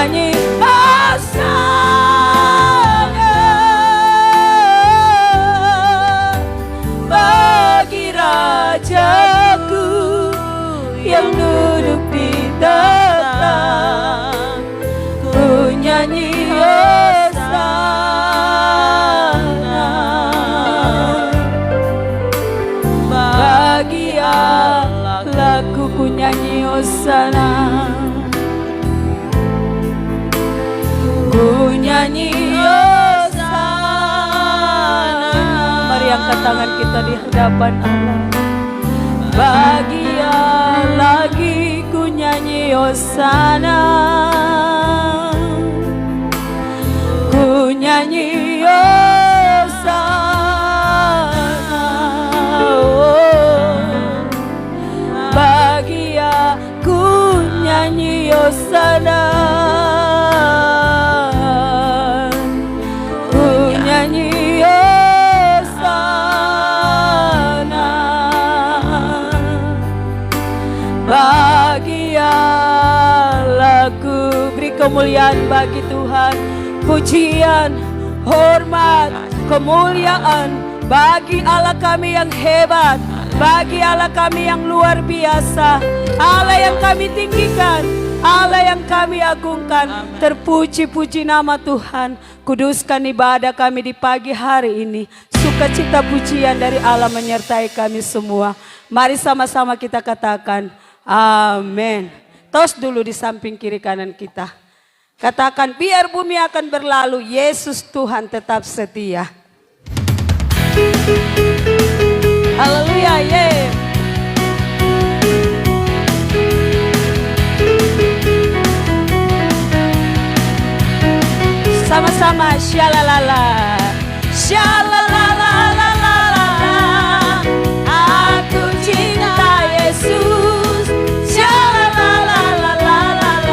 nyanyi hosana bagi Rajaku yang duduk di tahta. Ku nyanyi hosana bagi Allahku, ku nyanyi hosana, ku nyanyi hosana. Mari angkat tangan kita di hadapan Allah. Bagi lagi ku nyanyi hosana, ku nyanyi hosana. Bagi ku nyanyi hosana, ku nyanyi hosana. Bagi Allahku, beri kemuliaan bagi Tuhan, pujian, hormat, kemuliaan bagi Allah kami yang hebat, bagi Allah kami yang luar biasa, Allah yang kami tinggikan, Allah yang kami agungkan. Terpuji-puji nama Tuhan. Kuduskan ibadah kami di pagi hari ini. Sukacita pujian dari Allah menyertai kami semua. Mari sama-sama kita katakan amin. Tos dulu di samping kiri kanan kita. Katakan, biar bumi akan berlalu, Yesus Tuhan tetap setia. Haleluya, ye. Sama-sama, syalalala, syalalala. Aku cinta Yesus, syalalala.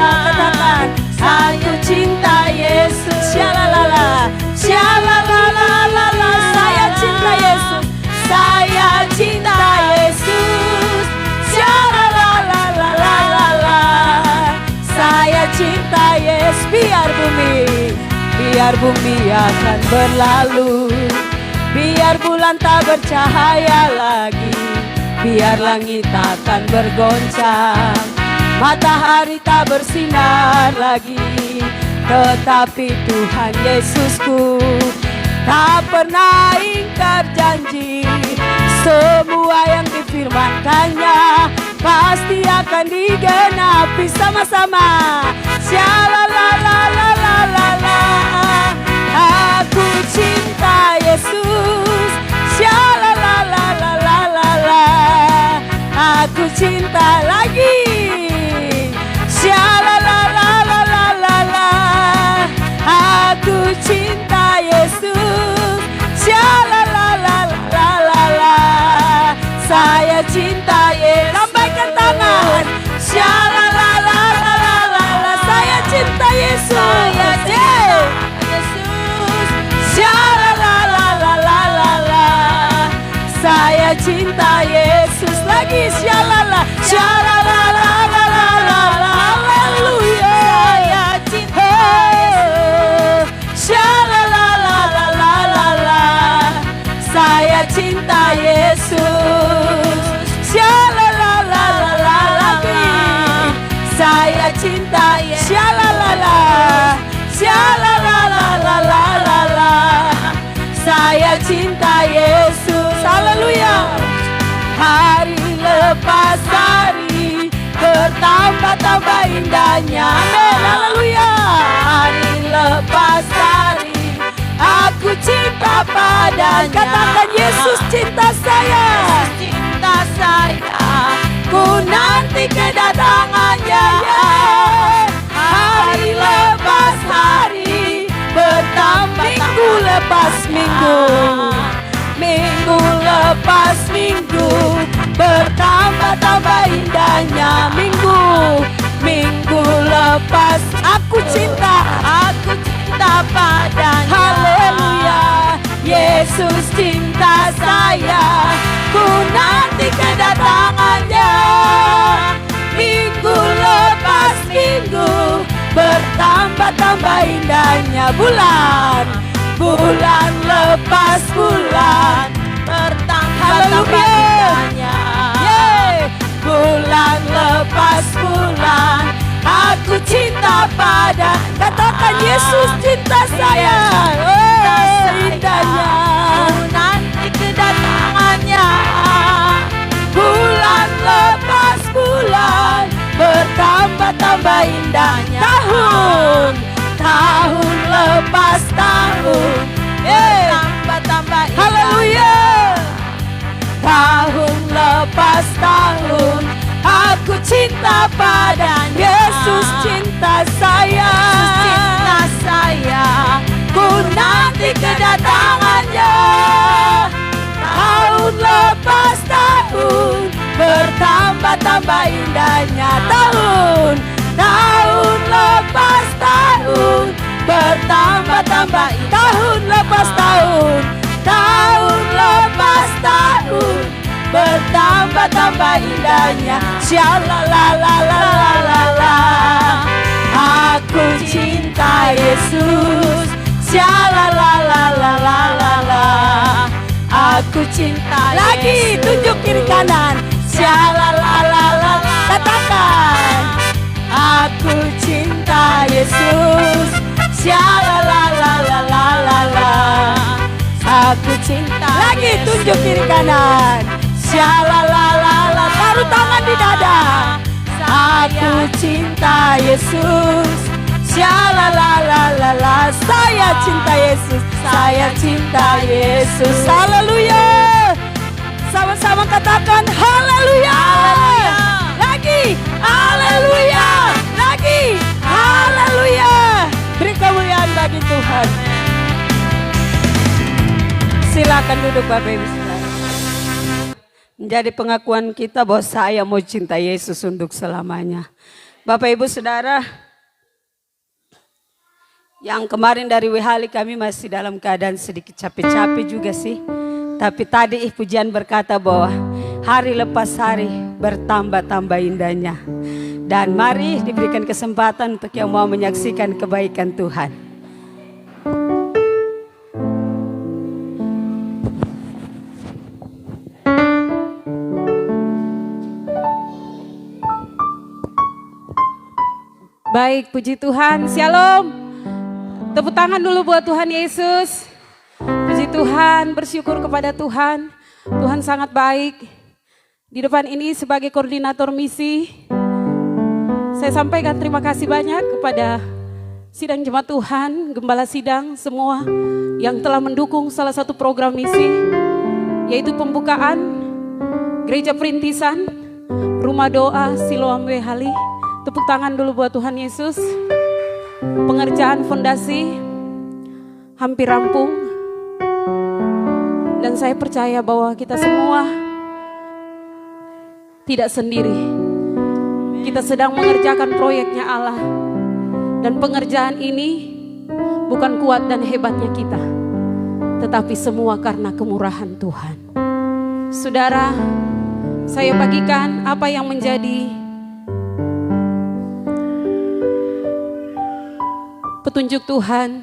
Katakan, aku cinta Yesus, syalalala, syalalala. Saya cinta Yesus, saya cinta Yesus, syalalala. Saya cinta Yesus. Biar bumi akan berlalu, biar bulan tak bercahaya lagi, biar langit akan bergoncang, matahari tak bersinar lagi, tetapi Tuhan Yesusku tak pernah ingkar janji. Semua yang difirmankannya pasti akan digenapi. Sama-sama, syalalalalalala. Aku cinta Yesus, syalalalalalala. Aku cinta lagi, syalalalalalala. Aku cinta Yesus, syalalalalalala. Saya cinta Yesus. Lambaikan tangan, syalalalalalala. Saya cinta Yesus, syalalalalalala. Saya cinta Yesus lagi, syalala, syalalalalalala. Haleluya. Saya cinta Yesus, syalalalalalala. Saya cinta Yesus, syalalalalalala. Saya cinta Yesus, syalalala, syalalalalalala. Saya cinta Yesus, haleluya. Hari lepas hari bertambah-tambah indahnya, amin, haleluya. Hari lepas hari aku cinta padanya. Katakan, Yesus cinta saya, Yesus cinta saya. Ku nanti kedatangannya. Hari lepas hari bertambah, minggu lepas minggu, minggu lepas minggu bertambah-tambah indahnya. Minggu lepas aku cinta padanya. Haleluya. Yesus cinta saya, ku nanti kedatangannya. Minggu lepas minggu bertambah bertambah-tambah indahnya bulan. Bulan lepas bulan, bertambah-tambah indahnya. Bulan lepas bulan, aku cinta pada. Katakan Yesus cinta saya. Indahnya nanti kedatangannya. Bulan lepas bulan, bertambah-tambah indahnya. Tahun lepas tahun, bertambah-tambah indahnya. Haleluya. Tahun lepas tahun, aku cinta padanya. Yesus cinta saya. Yesus cinta saya. Ku nanti kedatangannya. Tahun lepas tahun, bertambah-tambah indahnya. Tahun lepas tahun, bertambah-tambah indahnya. Tahun lepas tahun, tahun lepas tahun, bertambah-tambah indahnya. Shalalalalala, aku cinta Yesus. Shalalalalala, aku cinta Yesus. Lagi tunjuk kiri kanan. Shalalalalala, katakan aku cinta Yesus. Shalalalalala, aku cinta. Lagi tunjuk kiri kanan. Shalalalalala, taruh tangan di dada. Aku cinta Yesus. Shalalalalala, saya cinta Yesus. Saya cinta Yesus. Haleluya. Sama-sama katakan haleluya. Lagi haleluya. Lagi haleluya. Beri kemuliaan bagi Tuhan. Silakan duduk Bapak Ibu Saudara. Menjadi pengakuan kita bahwa saya mau cinta Yesus untuk selamanya. Bapak Ibu Saudara, yang kemarin dari WHLI kami masih dalam keadaan sedikit capek-capek juga sih. Tapi tadi pujian berkata bahwa hari lepas hari bertambah-tambah indahnya. Dan mari diberikan kesempatan untuk yang mau menyaksikan kebaikan Tuhan. Baik, puji Tuhan. Shalom. Tepuk tangan dulu buat Tuhan Yesus. Puji Tuhan, bersyukur kepada Tuhan. Tuhan sangat baik. Di depan ini sebagai koordinator misi, saya sampaikan terima kasih banyak kepada sidang jemaat Tuhan, gembala sidang semua yang telah mendukung salah satu program misi, yaitu pembukaan Gereja Perintisan Rumah Doa Siloam WHLI. Tepuk tangan dulu buat Tuhan Yesus. Pengerjaan fondasi hampir rampung. Dan saya percaya bahwa kita semua tidak sendiri. Kita sedang mengerjakan proyeknya Allah. Dan pengerjaan ini bukan kuat dan hebatnya kita, tetapi semua karena kemurahan Tuhan. Saudara, saya bagikan apa yang menjadi petunjuk Tuhan.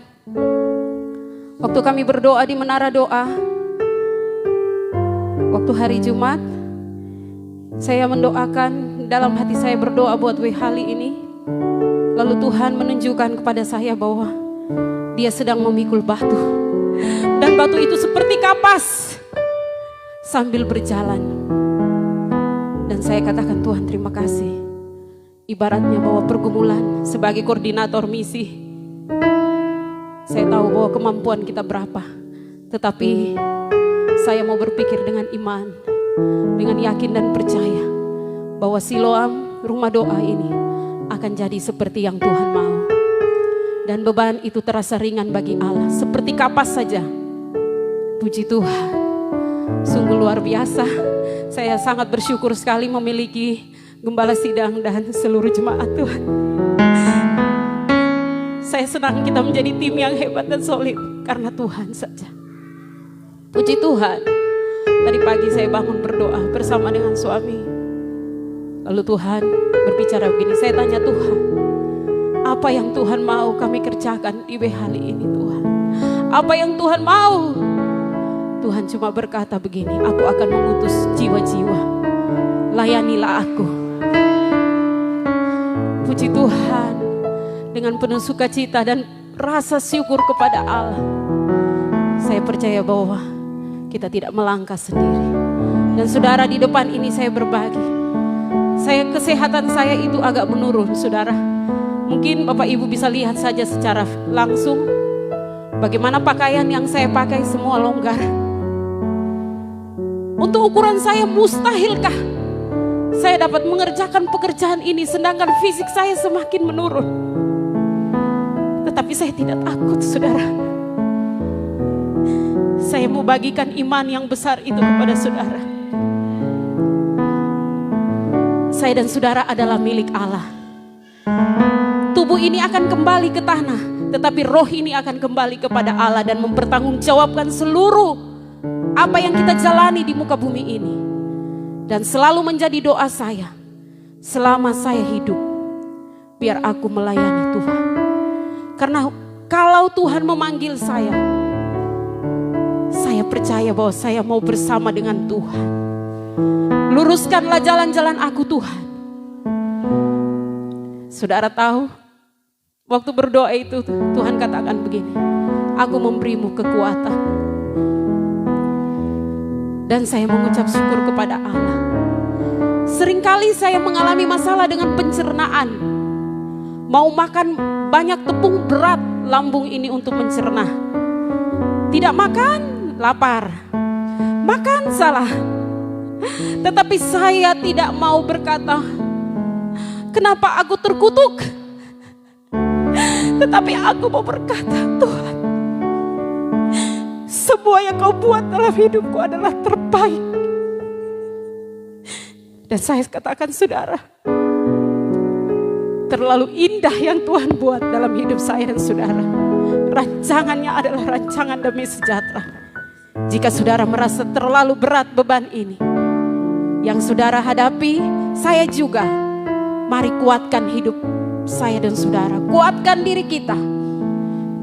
Waktu kami berdoa di Menara Doa, waktu hari Jumat, saya mendoakan, dalam hati saya berdoa buat WHLI ini. Lalu Tuhan menunjukkan kepada saya bahwa Dia sedang memikul batu. Dan batu itu seperti kapas sambil berjalan. Dan saya katakan, Tuhan terima kasih. Ibaratnya bahwa pergumulan sebagai koordinator misi, saya tahu bahwa kemampuan kita berapa. Tetapi saya mau berpikir dengan iman, dengan yakin dan percaya bahwa Siloam Rumah Doa ini akan jadi seperti yang Tuhan mau. Dan beban itu terasa ringan bagi Allah, seperti kapas saja. Puji Tuhan, sungguh luar biasa. Saya sangat bersyukur sekali memiliki gembala sidang dan seluruh jemaat Tuhan. Saya senang kita menjadi tim yang hebat dan solid karena Tuhan saja. Puji Tuhan, tadi pagi saya bangun berdoa bersama dengan suami. Lalu Tuhan berbicara begini, saya tanya Tuhan, Apa yang Tuhan mau kami kerjakan di WHali ini Tuhan. Apa yang Tuhan mau. Tuhan cuma berkata begini, aku akan mengutus jiwa-jiwa. Layanilah aku. Puji Tuhan, dengan penuh sukacita dan rasa syukur kepada Allah, saya percaya bahwa kita tidak melangkah sendiri. Dan saudara, di depan ini saya berbagi. Kesehatan saya itu agak menurun, saudara. Mungkin Bapak Ibu bisa lihat saja secara langsung bagaimana pakaian yang saya pakai semua longgar. Untuk ukuran saya, mustahilkah saya dapat mengerjakan pekerjaan ini sedangkan fisik saya semakin menurun? Tetapi saya tidak takut, saudara. Saya mau bagikan iman yang besar itu kepada saudara. Saya dan saudara adalah milik Allah. Tubuh ini akan kembali ke tanah, tetapi roh ini akan kembali kepada Allah dan mempertanggungjawabkan seluruh apa yang kita jalani di muka bumi ini. Dan selalu menjadi doa saya, selama saya hidup, biar aku melayani Tuhan. Karena kalau Tuhan memanggil saya percaya bahwa saya mau bersama dengan Tuhan. Luruskanlah jalan-jalan aku Tuhan. Saudara tahu, waktu berdoa itu Tuhan katakan begini, aku memberimu kekuatan. Dan saya mengucap syukur kepada Allah. Seringkali saya mengalami masalah dengan pencernaan. Mau makan banyak tepung, berat lambung ini untuk mencerna. Tidak makan, lapar. Makan, salah. Tetapi saya tidak mau berkata, kenapa aku terkutuk? Tetapi aku mau berkata, Tuhan, semua yang kau buat dalam hidupku adalah terbaik. Dan saya katakan, saudara, terlalu indah yang Tuhan buat dalam hidup saya dan saudara. Rancangannya adalah rancangan demi sejahtera. Jika saudara merasa terlalu berat beban ini yang saudara hadapi, saya juga, mari kuatkan hidup saya dan saudara. Kuatkan diri kita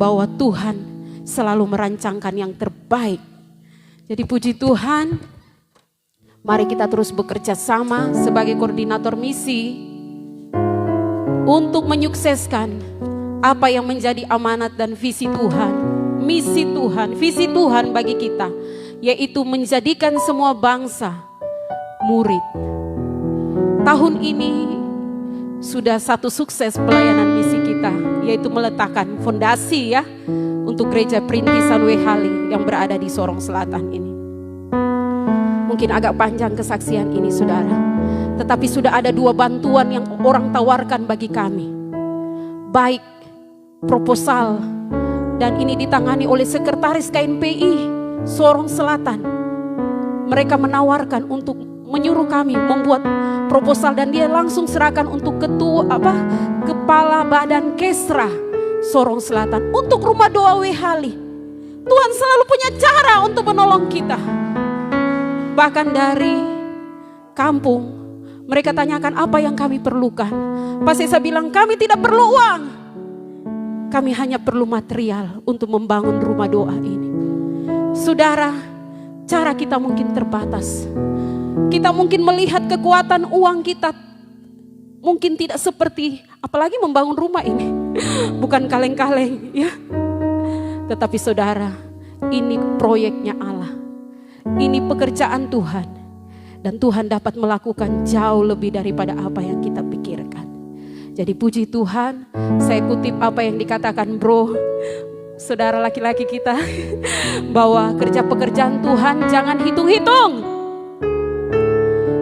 bahwa Tuhan selalu merancangkan yang terbaik. Jadi puji Tuhan, mari kita terus bekerja sama sebagai koordinator misi untuk menyukseskan apa yang menjadi amanat dan visi Tuhan, misi Tuhan, visi Tuhan bagi kita, yaitu menjadikan semua bangsa murid. Tahun ini sudah satu sukses pelayanan misi kita, yaitu meletakkan fondasi ya untuk gereja Perintisan WHali yang berada di Sorong Selatan ini. Mungkin agak panjang kesaksian ini saudara, tetapi sudah ada 2 bantuan yang orang tawarkan bagi kami. Baik proposal, dan ini ditangani oleh sekretaris KNPI Sorong Selatan. Mereka menawarkan untuk menyuruh kami membuat proposal dan dia langsung serahkan untuk kepala badan Kesra Sorong Selatan untuk rumah doa WHali. Tuhan selalu punya cara untuk menolong kita. Bahkan dari kampung mereka tanyakan apa yang kami perlukan. Pasti saya bilang kami tidak perlu uang. Kami hanya perlu material untuk membangun rumah doa ini. Saudara, cara kita mungkin terbatas. Kita mungkin melihat kekuatan uang kita mungkin tidak seperti, apalagi membangun rumah ini. Bukan kaleng-kaleng ya. Tetapi saudara, ini proyeknya Allah. Ini pekerjaan Tuhan. Dan Tuhan dapat melakukan jauh lebih daripada apa yang kita pikirkan. Jadi puji Tuhan, saya kutip apa yang dikatakan bro, saudara laki-laki kita, bahwa kerja pekerjaan Tuhan jangan hitung-hitung.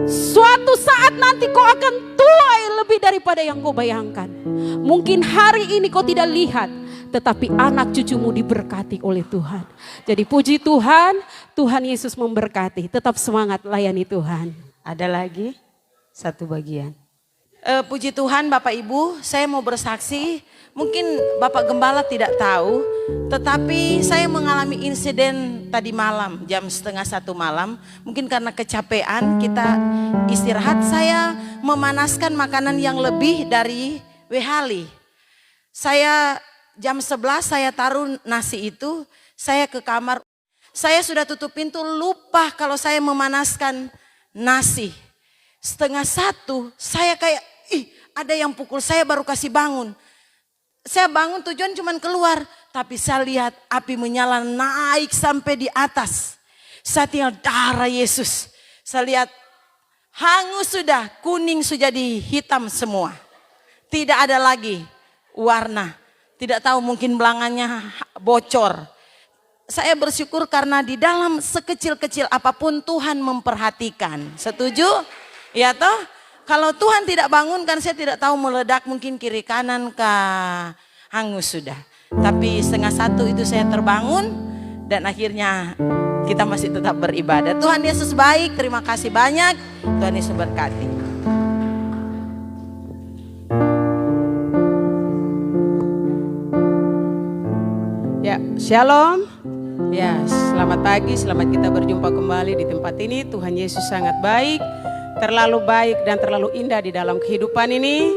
Suatu saat nanti kau akan tuai lebih daripada yang kau bayangkan. Mungkin hari ini kau tidak lihat, tetapi anak cucumu diberkati oleh Tuhan. Jadi puji Tuhan, Tuhan Yesus memberkati. Tetap semangat layani Tuhan. Ada lagi satu bagian. Puji Tuhan Bapak Ibu, saya mau bersaksi. Mungkin Bapak Gembala tidak tahu, tetapi saya mengalami insiden tadi malam, jam 12:30 malam. Mungkin karena kecapean kita istirahat, saya memanaskan makanan yang lebih dari WHali. Saya jam 11 saya taruh nasi itu, saya ke kamar. Saya sudah tutup pintu, lupa kalau saya memanaskan nasi. 12:30 saya kayak, ada yang pukul saya, baru kasih bangun. Saya bangun tujuan cuma keluar, tapi saya lihat api menyala naik sampai di atas. Saya tinggal darah Yesus. Saya lihat hangus sudah, kuning sudah jadi hitam semua. Tidak ada lagi warna. Tidak tahu mungkin belangannya bocor. Saya bersyukur karena di dalam sekecil-kecil apapun Tuhan memperhatikan. Setuju? Ya toh? Kalau Tuhan tidak bangunkan, saya tidak tahu meledak mungkin kiri kanan ke hangus sudah. Tapi 12:30 itu saya terbangun dan akhirnya kita masih tetap beribadah. Tuhan Yesus baik, terima kasih banyak. Tuhan Yesus berkati. Ya, shalom. Ya, selamat pagi, selamat kita berjumpa kembali di tempat ini. Tuhan Yesus sangat baik, terlalu baik dan terlalu indah di dalam kehidupan ini.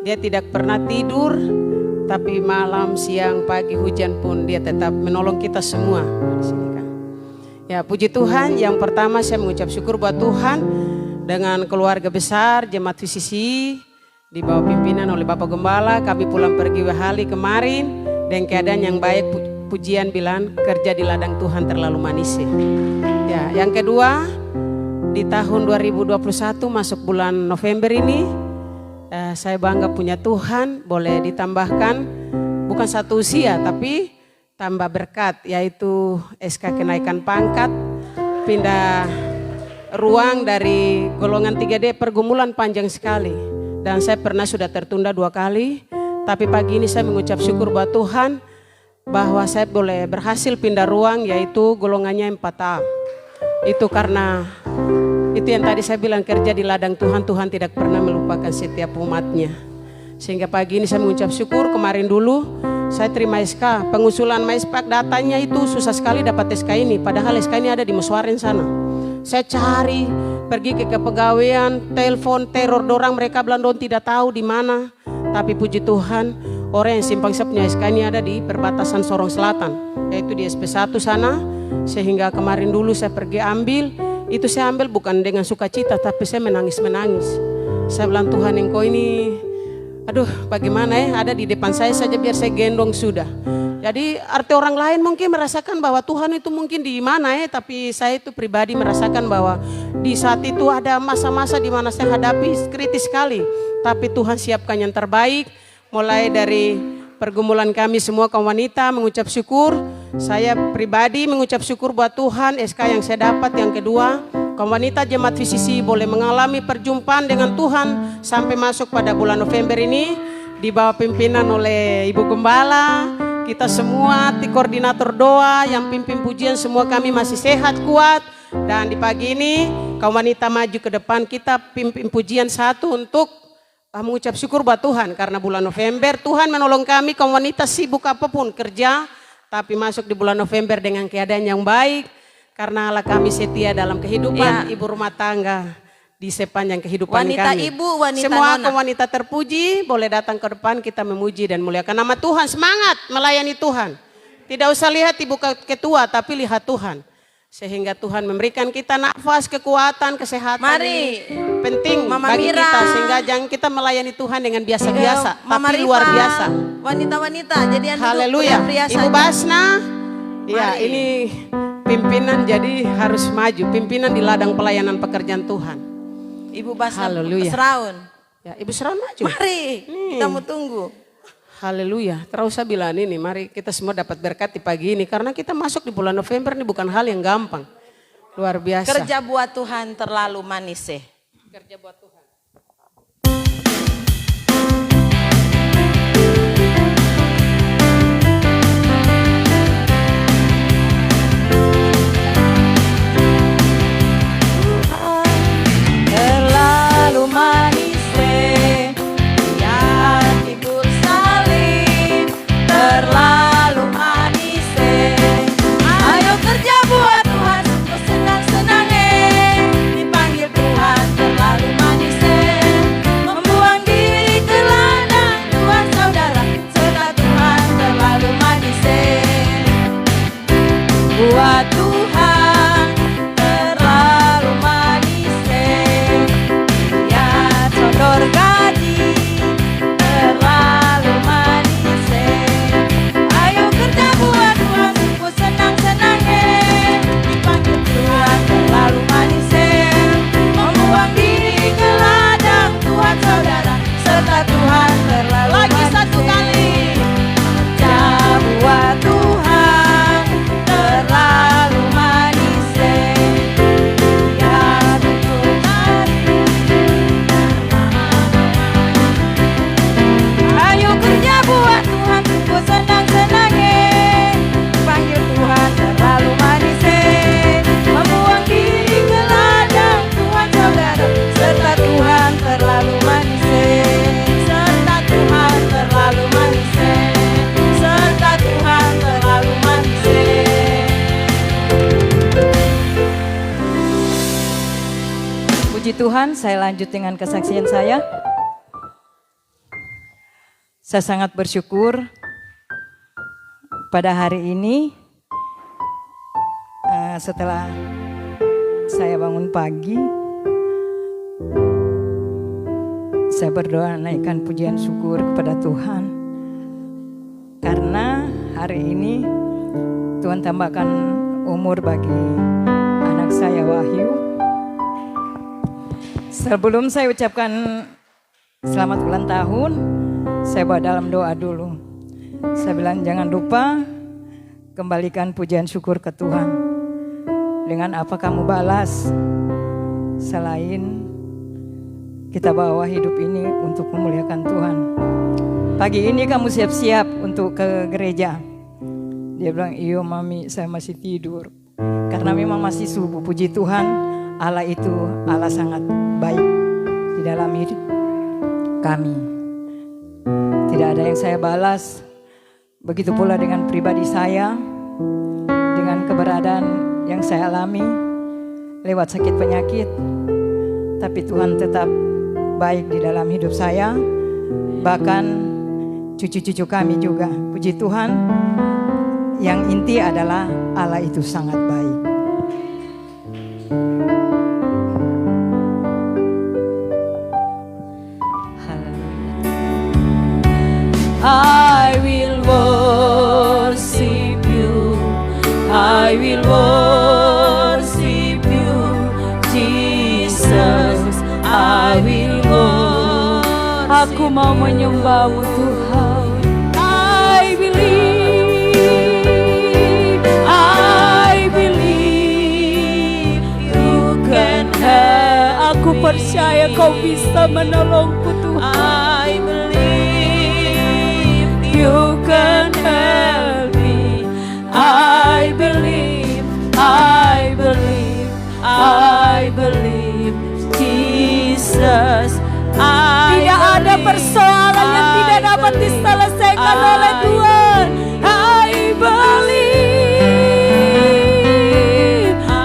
Dia tidak pernah tidur, tapi malam, siang, pagi, hujan pun dia tetap menolong kita semua. Ya, puji Tuhan. Yang pertama saya mengucap syukur buat Tuhan dengan keluarga besar Jemaat VCC di bawah pimpinan oleh Bapak Gembala. Kami pulang pergi wahali kemarin dan keadaan yang baik. Pujian bilang kerja di ladang Tuhan terlalu manis. Ya, yang kedua, di tahun 2021 masuk bulan November ini, saya bangga punya Tuhan. Boleh ditambahkan bukan satu usia tapi tambah berkat, yaitu SK kenaikan pangkat, pindah ruang dari golongan 3D, pergumulan panjang sekali. Dan saya pernah sudah tertunda 2 kali, tapi pagi ini saya mengucap syukur buat Tuhan bahwa saya boleh berhasil pindah ruang, yaitu golongannya 4A. Itu karena itu yang tadi saya bilang, kerja di ladang Tuhan, Tuhan tidak pernah melupakan setiap umatnya. Sehingga pagi ini saya mengucap syukur. Kemarin dulu saya terima SK, pengusulan MySpac, datanya itu susah sekali dapat SK ini, padahal SK ini ada di Muswarin sana. Saya cari, pergi ke kepegawaian, telepon, teror dorang, mereka bilang don tidak tahu di mana. Tapi puji Tuhan, orang yang simpang saya punya SK ini ada di perbatasan Sorong Selatan, yaitu di SP1 sana. Sehingga kemarin dulu saya pergi ambil, itu saya ambil bukan dengan sukacita, tapi saya menangis-menangis. Saya bilang, Tuhan engkau ini, aduh bagaimana ya, ada di depan saya saja biar saya gendong sudah. Jadi arti orang lain mungkin merasakan bahwa Tuhan itu mungkin di mana ya, tapi saya itu pribadi merasakan bahwa di saat itu ada masa-masa di mana saya hadapi kritis sekali. Tapi Tuhan siapkan yang terbaik. Mulai dari pergumulan kami semua kaum wanita mengucap syukur. Saya pribadi mengucap syukur buat Tuhan SK yang saya dapat. Yang kedua, kaum wanita Jemaat VCC boleh mengalami perjumpaan dengan Tuhan sampai masuk pada bulan November ini di bawah pimpinan oleh Ibu Gembala. Kita semua di koordinator doa yang pimpin pujian, semua kami masih sehat, kuat. Dan di pagi ini kaum wanita maju ke depan, kita pimpin pujian satu untuk mengucap syukur buat Tuhan karena bulan November Tuhan menolong kami. Kaum wanita sibuk apapun kerja, tapi masuk di bulan November dengan keadaan yang baik karena Allah kami setia dalam kehidupan ibu rumah tangga di sepanjang kehidupan wanita kami. Ibu, wanita semua nona. kaum wanita terpuji, boleh datang ke depan, kita memuji dan muliakan nama Tuhan. Semangat melayani Tuhan. Tidak usah lihat ibu ketua, tapi lihat Tuhan. Sehingga Tuhan memberikan kita nafas, kekuatan, kesehatan. Mari, penting Mama bagi Mira. kita, sehingga jangan kita melayani Tuhan dengan biasa-biasa, Mama tapi Rifa, luar biasa. Wanita-wanita, jadian duduk, Haleluya. pria Ibu saja. Basna, ya Mari. ini pimpinan, jadi harus maju, pimpinan di ladang pelayanan pekerjaan Tuhan. Ibu Basna, Haleluya. Seraun. Ya, Ibu Seraun maju. Mari, kita mau tunggu. Haleluya. Terus saya bilang ini, mari kita semua dapat berkat di pagi ini, karena kita masuk di bulan November ini bukan hal yang gampang. Luar biasa. Kerja buat Tuhan terlalu manis ya. Kerja buat Tuhan. Terlalu manis ya tidur salib, terlalu manis ayo kerja buat Tuhan, senang-senang dipanggil Tuhan, terlalu manis Puji Tuhan, saya lanjut dengan kesaksian saya. Saya sangat bersyukur pada hari ini setelah saya bangun pagi, saya berdoa naikkan pujian syukur kepada Tuhan. Karena hari ini Tuhan tambahkan umur bagi anak saya Wahyu. Sebelum saya ucapkan selamat ulang tahun, saya bawa dalam doa dulu. Saya bilang jangan lupa kembalikan pujian syukur ke Tuhan. Dengan apa kamu balas selain kita bawa hidup ini untuk memuliakan Tuhan. Pagi ini kamu siap-siap untuk ke gereja. Dia bilang, iya mami saya masih tidur. Karena memang masih subuh. Puji Tuhan, Allah itu Allah sangat baik di dalam hidup kami. Tidak ada yang saya balas. Begitu pula dengan pribadi saya, dengan keberadaan yang saya alami lewat sakit penyakit. Tapi Tuhan tetap baik di dalam hidup saya. Bahkan cucu-cucu kami juga. Puji Tuhan, yang inti adalah Allah itu sangat baik. I will worship you, I will worship you, Jesus, I will worship. Aku mau menyembahmu Tuhan. I believe you can help. Aku percaya kau bisa menolongku Tuhan. I believe you can help me. I believe, I believe, I believe, Jesus. Tidak ada persoalan yang tidak dapat diselesaikan oleh Tuhan. I believe,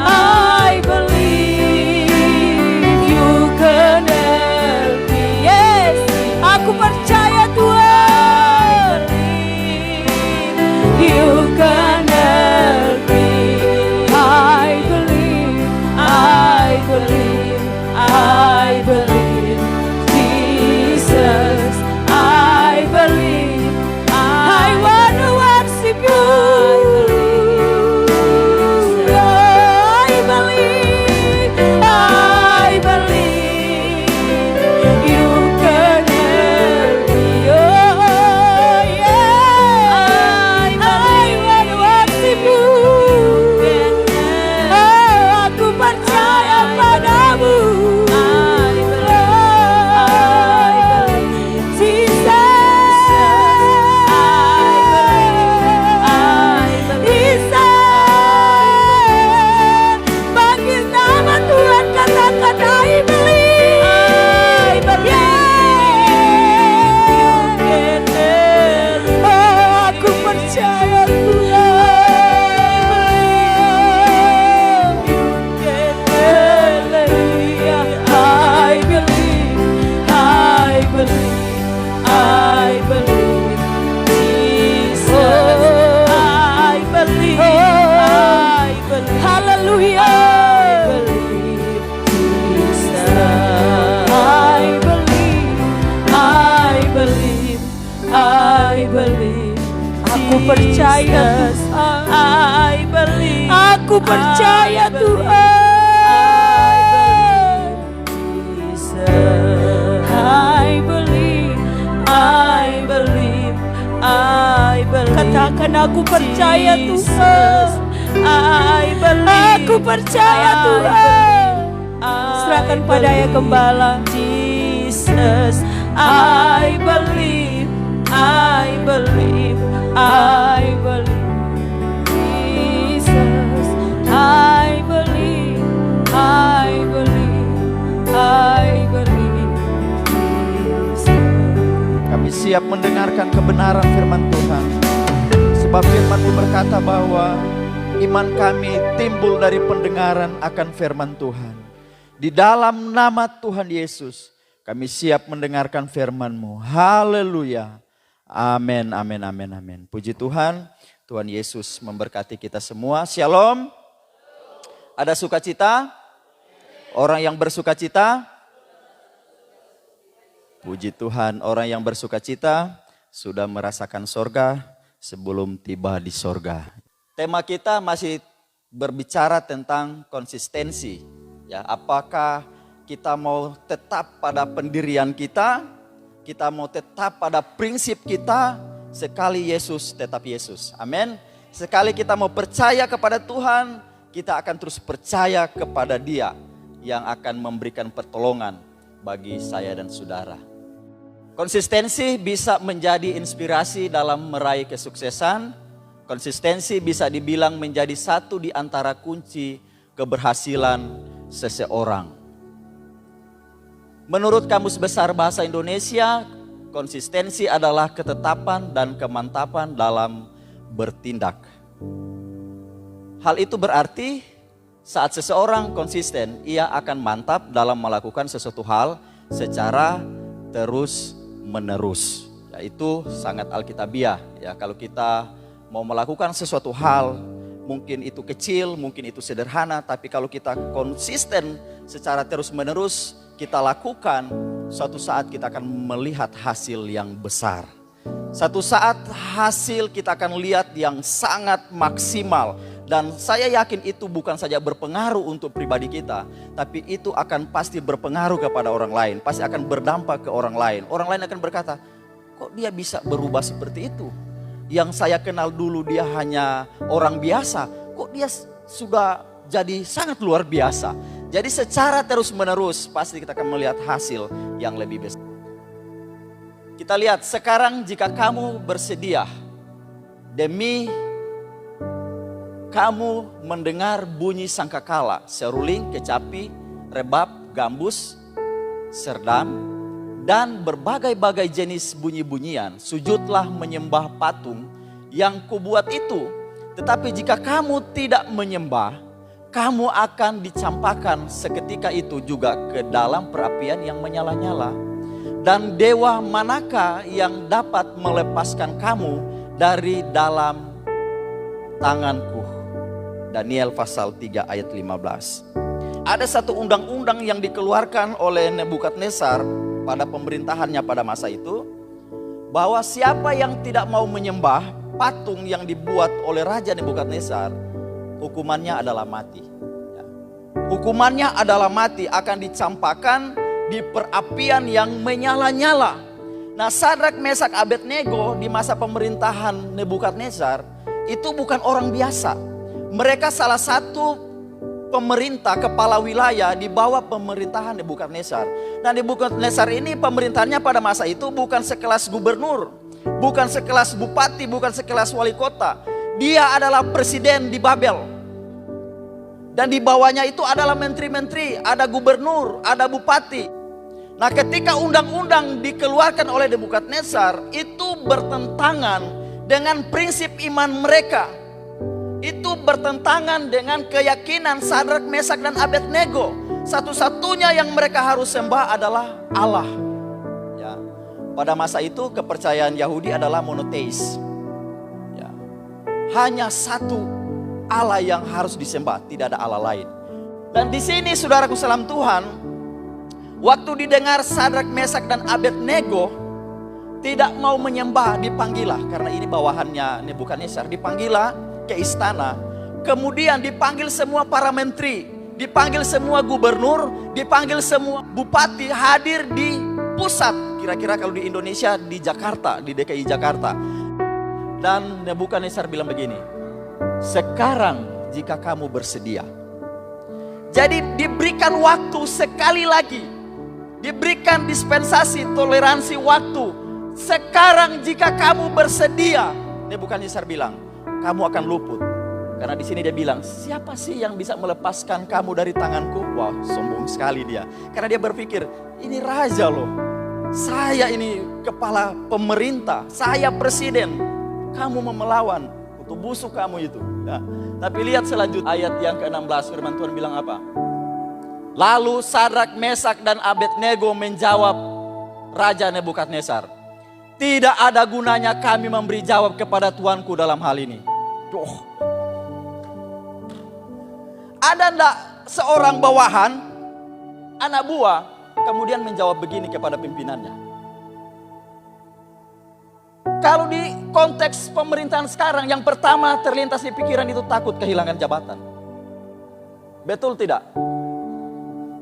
I believe you can help me. Yes, aku percaya Tuhan. You can help me. I believe, I believe, I believe, Jesus. I believe, I want to worship you. I believe, I believe you can help me. Oh yeah, I want to worship you. Oh, aku percaya padamu. Aku percaya Tuhan. I believe. Aku percaya Tuhan. I believe. I believe. I believe. Katakan aku percaya Tuhan. I believe. Aku percaya Tuhan. Serahkan pada ya Gembala. Jesus. I believe. I believe. I believe, Jesus. I believe, I believe, I believe, Jesus. Kami siap mendengarkan kebenaran firman Tuhan. Sebab firman-Mu berkata bahwa iman kami timbul dari pendengaran akan firman Tuhan. Di dalam nama Tuhan Yesus, kami siap mendengarkan firman-Mu. Haleluya. Amin, amin, amin, amin. Puji Tuhan, Tuhan Yesus memberkati kita semua. Shalom. Ada sukacita? Orang yang bersukacita? Puji Tuhan, orang yang bersukacita sudah merasakan sorga sebelum tiba di sorga. Tema kita masih berbicara tentang konsistensi. Ya, apakah kita mau tetap pada pendirian kita mau tetap pada prinsip kita, sekali Yesus tetap Yesus. Amin. Sekali kita mau percaya kepada Tuhan, kita akan terus percaya kepada Dia yang akan memberikan pertolongan bagi saya dan saudara. Konsistensi bisa menjadi inspirasi dalam meraih kesuksesan. Konsistensi bisa dibilang menjadi satu di antara kunci keberhasilan seseorang. Menurut Kamus Besar Bahasa Indonesia, konsistensi adalah ketetapan dan kemantapan dalam bertindak. Hal itu berarti saat seseorang konsisten, ia akan mantap dalam melakukan sesuatu hal secara terus menerus. Ya, itu sangat alkitabiah. Ya, kalau kita mau melakukan sesuatu hal, mungkin itu kecil, mungkin itu sederhana, tapi kalau kita konsisten secara terus menerus kita lakukan, suatu saat kita akan melihat hasil yang besar. Satu saat hasil kita akan lihat yang sangat maksimal. Dan saya yakin itu bukan saja berpengaruh untuk pribadi kita, tapi itu akan pasti berpengaruh kepada orang lain. Pasti akan berdampak ke orang lain. Orang lain akan berkata, kok dia bisa berubah seperti itu? Yang saya kenal dulu dia hanya orang biasa, kok dia sudah jadi sangat luar biasa. Jadi secara terus menerus pasti kita akan melihat hasil yang lebih besar. Kita lihat sekarang, jika kamu bersedia demi kamu mendengar bunyi sangkakala, seruling, kecapi, rebab, gambus, serdam, dan berbagai-bagai jenis bunyi-bunyian, sujudlah menyembah patung yang kubuat itu. Tetapi jika kamu tidak menyembah, kamu akan dicampakkan seketika itu juga ke dalam perapian yang menyala-nyala. Dan dewa manakah yang dapat melepaskan kamu dari dalam tanganku? Daniel pasal 3 ayat 15. Ada satu undang-undang yang dikeluarkan oleh Nebukadnezar pada pemerintahannya pada masa itu, bahwa siapa yang tidak mau menyembah patung yang dibuat oleh Raja Nebukadnezar, hukumannya adalah mati. Hukumannya adalah mati, akan dicampakkan di perapian yang menyala-nyala. Nah, Sadrak, Mesak, Abednego di masa pemerintahan Nebukadnezar itu bukan orang biasa. Mereka salah satu pemerintah, kepala wilayah di bawah pemerintahan Nebukadnezar. Nah, Nebukadnezar ini pemerintahnya pada masa itu bukan sekelas gubernur, bukan sekelas bupati, bukan sekelas wali kota. Dia adalah presiden di Babel. Dan di bawahnya itu adalah menteri-menteri, ada gubernur, ada bupati. Nah, ketika undang-undang dikeluarkan oleh Nebukadnezar, itu bertentangan dengan prinsip iman mereka. Itu bertentangan dengan keyakinan Sadrak, Mesak, dan Abednego. Satu-satunya yang mereka harus sembah adalah Allah. Ya. Pada masa itu kepercayaan Yahudi adalah monoteis. Ya. Hanya satu Allah yang harus disembah, tidak ada Allah lain. Dan di sini saudaraku salam Tuhan, waktu didengar Sadrak, Mesak, dan Abednego tidak mau menyembah, dipanggilah, karena ini bawahannya Nebukadnezar, dipanggilah ke istana. Kemudian dipanggil semua para menteri, dipanggil semua gubernur, dipanggil semua bupati hadir di pusat. Kira-kira kalau di Indonesia di Jakarta, di DKI Jakarta. Dan Nebukadnezar bilang begini, sekarang jika kamu bersedia. Jadi diberikan waktu sekali lagi, diberikan dispensasi, toleransi waktu. Sekarang jika kamu bersedia, Nebukadnezar bilang, kamu akan luput. Karena di sini dia bilang, siapa sih yang bisa melepaskan kamu dari tanganku? Wah, sombong sekali dia. Karena dia berpikir, ini raja loh. Saya ini kepala pemerintah, saya presiden. Kamu mau melawan, untuk busuk kamu itu. Ya. Tapi lihat selanjutnya ayat yang ke-16, firman Tuhan bilang apa? Lalu Sadrak, Mesak, dan Abednego menjawab Raja Nebukadnezar, tidak ada gunanya kami memberi jawab kepada tuanku dalam hal ini. Duh. Ada ndak seorang bawahan, anak buah, kemudian menjawab begini kepada pimpinannya? Kalau di konteks pemerintahan sekarang, yang pertama terlintas di pikiran itu takut kehilangan jabatan. Betul tidak?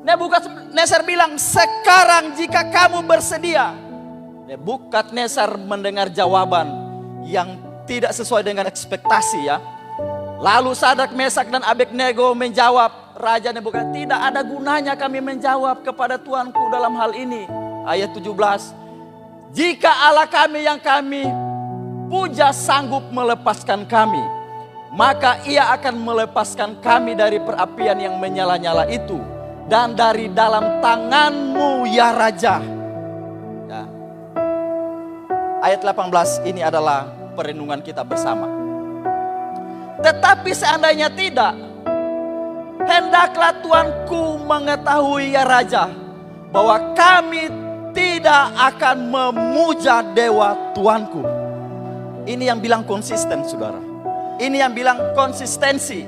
Nebukadnezar bilang, sekarang jika kamu bersedia. Nebukadnezar mendengar jawaban yang tidak sesuai dengan ekspektasi ya. Lalu Sadrak, Mesak, dan Abednego menjawab Raja Nebukadnezar, tidak ada gunanya kami menjawab kepada tuanku dalam hal ini. Ayat 17. Jika Allah kami yang kami puja sanggup melepaskan kami, maka ia akan melepaskan kami dari perapian yang menyala-nyala itu dan dari dalam tanganmu ya Raja. Ya. Ayat 18 ini adalah perenungan kita bersama. Tetapi seandainya tidak, hendaklah tuanku mengetahui ya Raja, bahwa kami tidak akan memuja dewa tuanku. Ini yang bilang konsisten, saudara. Ini yang bilang konsistensi.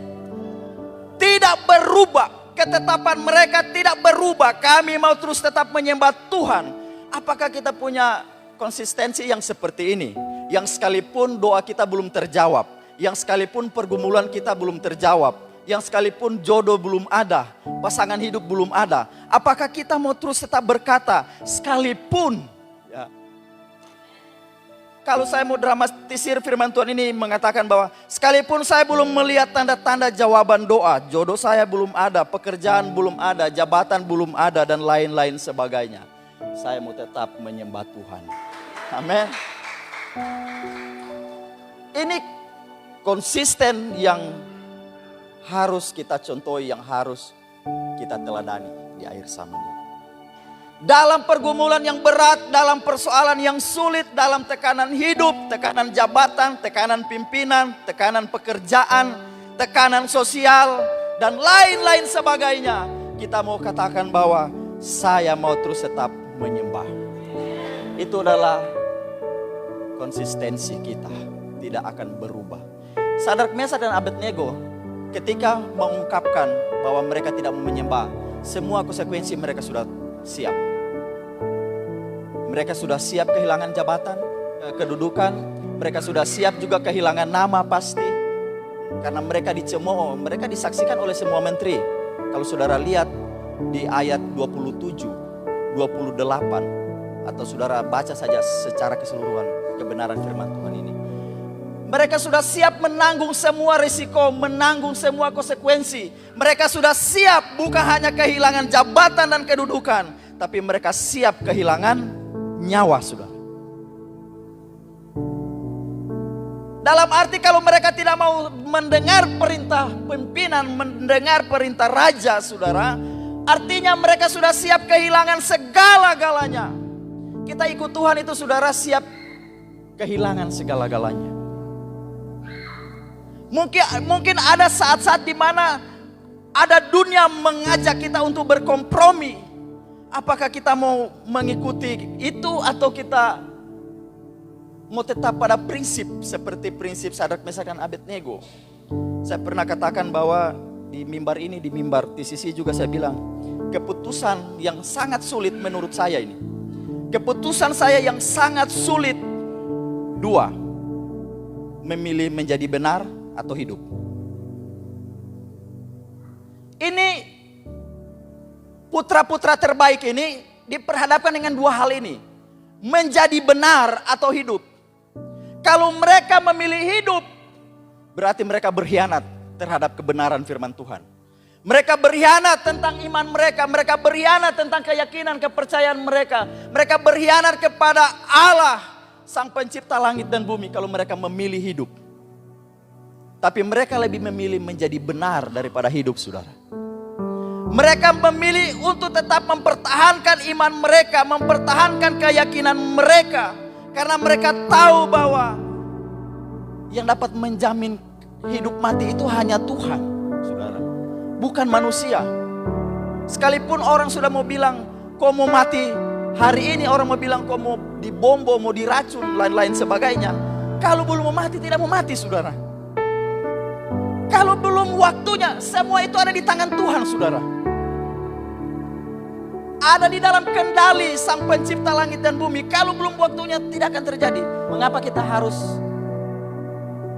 Tidak berubah. Ketetapan mereka tidak berubah. Kami mau terus tetap menyembah Tuhan. Apakah kita punya konsistensi yang seperti ini? Yang sekalipun doa kita belum terjawab. Yang sekalipun pergumulan kita belum terjawab. Yang sekalipun jodoh belum ada, pasangan hidup belum ada, apakah kita mau terus tetap berkata sekalipun ya. Kalau saya mau dramatisir firman Tuhan ini mengatakan bahwa sekalipun saya belum melihat tanda-tanda jawaban doa, jodoh saya belum ada, pekerjaan belum ada, jabatan belum ada, dan lain-lain sebagainya, saya mau tetap menyembah Tuhan. Amin. Ini konsisten yang harus kita contohi, yang harus kita teladani di akhir zaman ini. Dalam pergumulan yang berat, dalam persoalan yang sulit, dalam tekanan hidup, tekanan jabatan, tekanan pimpinan, tekanan pekerjaan, tekanan sosial, dan lain-lain sebagainya, kita mau katakan bahwa saya mau terus tetap menyembah. Itu adalah konsistensi kita, tidak akan berubah. Sadrak, Mesak, dan Abednego ketika mengungkapkan bahwa mereka tidak mau menyembah, semua konsekuensi mereka sudah siap. Mereka sudah siap kehilangan jabatan, kedudukan. Mereka sudah siap juga kehilangan nama pasti. Karena mereka dicemooh, mereka disaksikan oleh semua menteri. Kalau saudara lihat di ayat 27, 28, atau saudara baca saja secara keseluruhan kebenaran firman Tuhan ini. Mereka sudah siap menanggung semua risiko, menanggung semua konsekuensi. Mereka sudah siap bukan hanya kehilangan jabatan dan kedudukan, tapi mereka siap kehilangan nyawa, saudara. Dalam arti kalau mereka tidak mau mendengar perintah pimpinan, mendengar perintah raja, saudara, artinya mereka sudah siap kehilangan segala-galanya. Kita ikut Tuhan itu, saudara, siap kehilangan segala-galanya. Mungkin ada saat-saat di mana ada dunia mengajak kita untuk berkompromi. Apakah kita mau mengikuti itu atau kita mau tetap pada prinsip seperti prinsip Sadrak, Mesak, dan Abednego? Saya pernah katakan bahwa di mimbar ini, di mimbar TCC juga saya bilang, keputusan yang sangat sulit menurut saya ini. Keputusan saya yang sangat sulit dua, memilih menjadi benar atau hidup. Ini putra-putra terbaik ini diperhadapkan dengan dua hal ini. Menjadi benar atau hidup. Kalau mereka memilih hidup, berarti mereka berkhianat terhadap kebenaran firman Tuhan. Mereka berkhianat tentang iman mereka. Mereka berkhianat tentang keyakinan, kepercayaan mereka. Mereka berkhianat kepada Allah, Sang Pencipta langit dan bumi, kalau mereka memilih hidup. Tapi mereka lebih memilih menjadi benar daripada hidup, saudara. Mereka memilih untuk tetap mempertahankan iman mereka, mempertahankan keyakinan mereka. Karena mereka tahu bahwa yang dapat menjamin hidup mati itu hanya Tuhan, saudara. Bukan manusia. Sekalipun orang sudah mau bilang, kau mau mati hari ini, orang mau bilang kau mau dibombo, mau diracun, lain-lain sebagainya. Kalau belum mau mati, tidak mau mati, saudara. Kalau belum waktunya, semua itu ada di tangan Tuhan, saudara. Ada di dalam kendali Sang Pencipta langit dan bumi. Kalau belum waktunya, tidak akan terjadi. Mengapa kita harus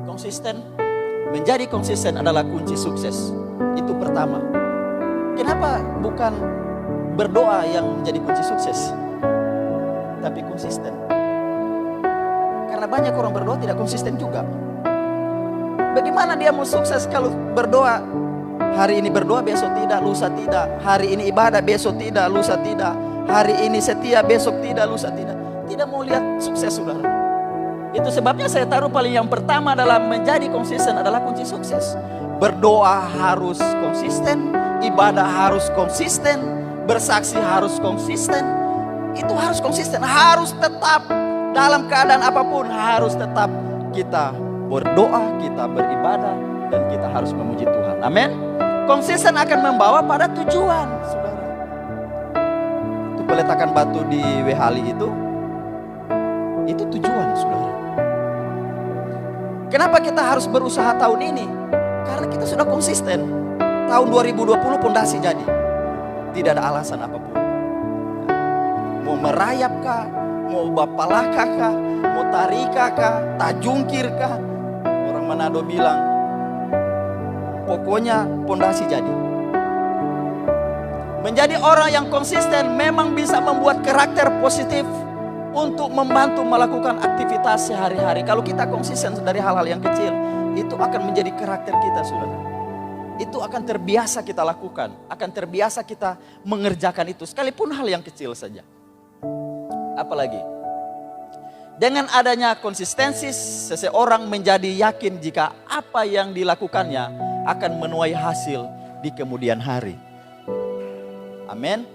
konsisten? Menjadi konsisten adalah kunci sukses. Itu pertama. Kenapa bukan berdoa yang menjadi kunci sukses, tapi konsisten? Karena banyak orang berdoa tidak konsisten juga. Bagaimana dia mau sukses kalau berdoa hari ini berdoa, besok tidak, lusa tidak. Hari ini ibadah, besok tidak, lusa tidak. Hari ini setia, besok tidak, lusa tidak. Tidak mau lihat sukses, saudara. Itu sebabnya saya taruh paling yang pertama dalam menjadi konsisten adalah kunci sukses. Berdoa harus konsisten, ibadah harus konsisten, bersaksi harus konsisten. Itu harus konsisten, harus tetap dalam keadaan apapun, harus tetap kita berdoa, kita beribadah, dan kita harus memuji Tuhan. Amin. Konsisten akan membawa pada tujuan, saudara. Itu peletakan batu di Wehali itu tujuan, saudara. Kenapa kita harus berusaha tahun ini? Karena kita sudah konsisten. Tahun 2020 pondasi jadi. Tidak ada alasan apapun. Mau merayap kah? Mau bapalaka kah? Mau tarika kah? Tajungkir kah? Orang Manado bilang, pokoknya pondasi jadi. Menjadi orang yang konsisten memang bisa membuat karakter positif untuk membantu melakukan aktivitas sehari-hari. Kalau kita konsisten dari hal-hal yang kecil, itu akan menjadi karakter kita, saudara. Itu akan terbiasa kita lakukan, akan terbiasa kita mengerjakan itu, sekalipun hal yang kecil saja. Apalagi dengan adanya konsistensi, seseorang menjadi yakin jika apa yang dilakukannya akan menuai hasil di kemudian hari. Amin.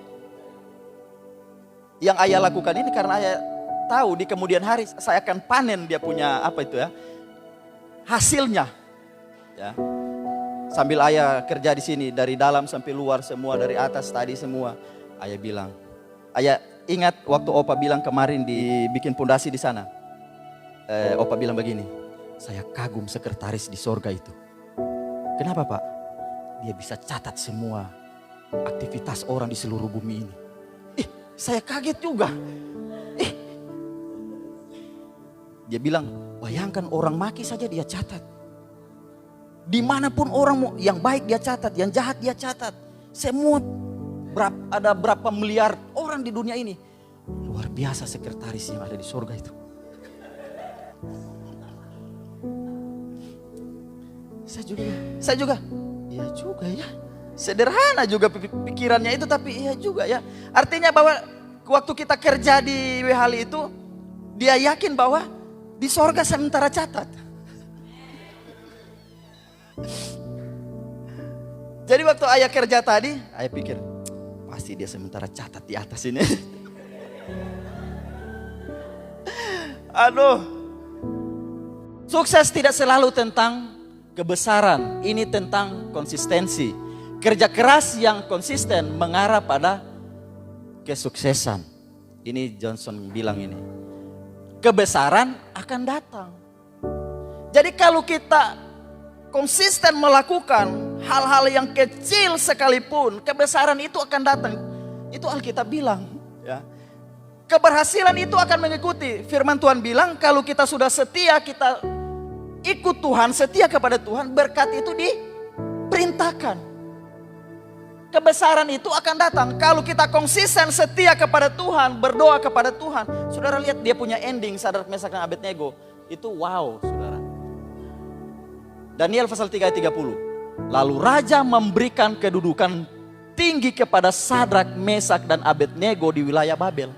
Yang ayah lakukan ini karena ayah tahu di kemudian hari saya akan panen dia punya hasilnya. Ya. Sambil ayah kerja di sini dari dalam sampai luar semua, dari atas tadi semua, ayah bilang, ayah ingat waktu Opa bilang kemarin dibikin pondasi di sana. Opa bilang begini, saya kagum sekretaris di sorga itu. Kenapa, Pak? Dia bisa catat semua aktivitas orang di seluruh bumi ini. Saya kaget juga. Dia bilang, bayangkan orang maki saja dia catat. Dimanapun orang yang baik dia catat, yang jahat dia catat. Semua ada berapa miliar orang di dunia ini. Luar biasa sekretaris yang ada di surga itu. Saya juga. Iya juga ya. Sederhana juga pikirannya itu, tapi iya juga ya. Artinya bahwa waktu kita kerja di Wehali itu, dia yakin bahwa di sorga sementara catat. Jadi waktu ayah kerja tadi, ayah pikir, pasti dia sementara catat di atas ini. Aduh. Sukses tidak selalu tentang kebesaran, ini tentang konsistensi. Kerja keras yang konsisten mengarah pada kesuksesan. Ini Johnson bilang ini. Kebesaran akan datang. Jadi kalau kita konsisten melakukan hal-hal yang kecil sekalipun, kebesaran itu akan datang. Itu Alkitab bilang. Ya. Keberhasilan itu akan mengikuti. Firman Tuhan bilang kalau kita sudah setia, kita ikut Tuhan, setia kepada Tuhan, berkat itu diperintahkan. Kebesaran itu akan datang kalau kita konsisten setia kepada Tuhan, berdoa kepada Tuhan. Saudara lihat dia punya ending, Sadrak, Mesak, dan Abednego. Itu wow, saudara. Daniel pasal 3 ayat 30. Lalu raja memberikan kedudukan tinggi kepada Sadrak, Mesak, dan Abednego di wilayah Babel.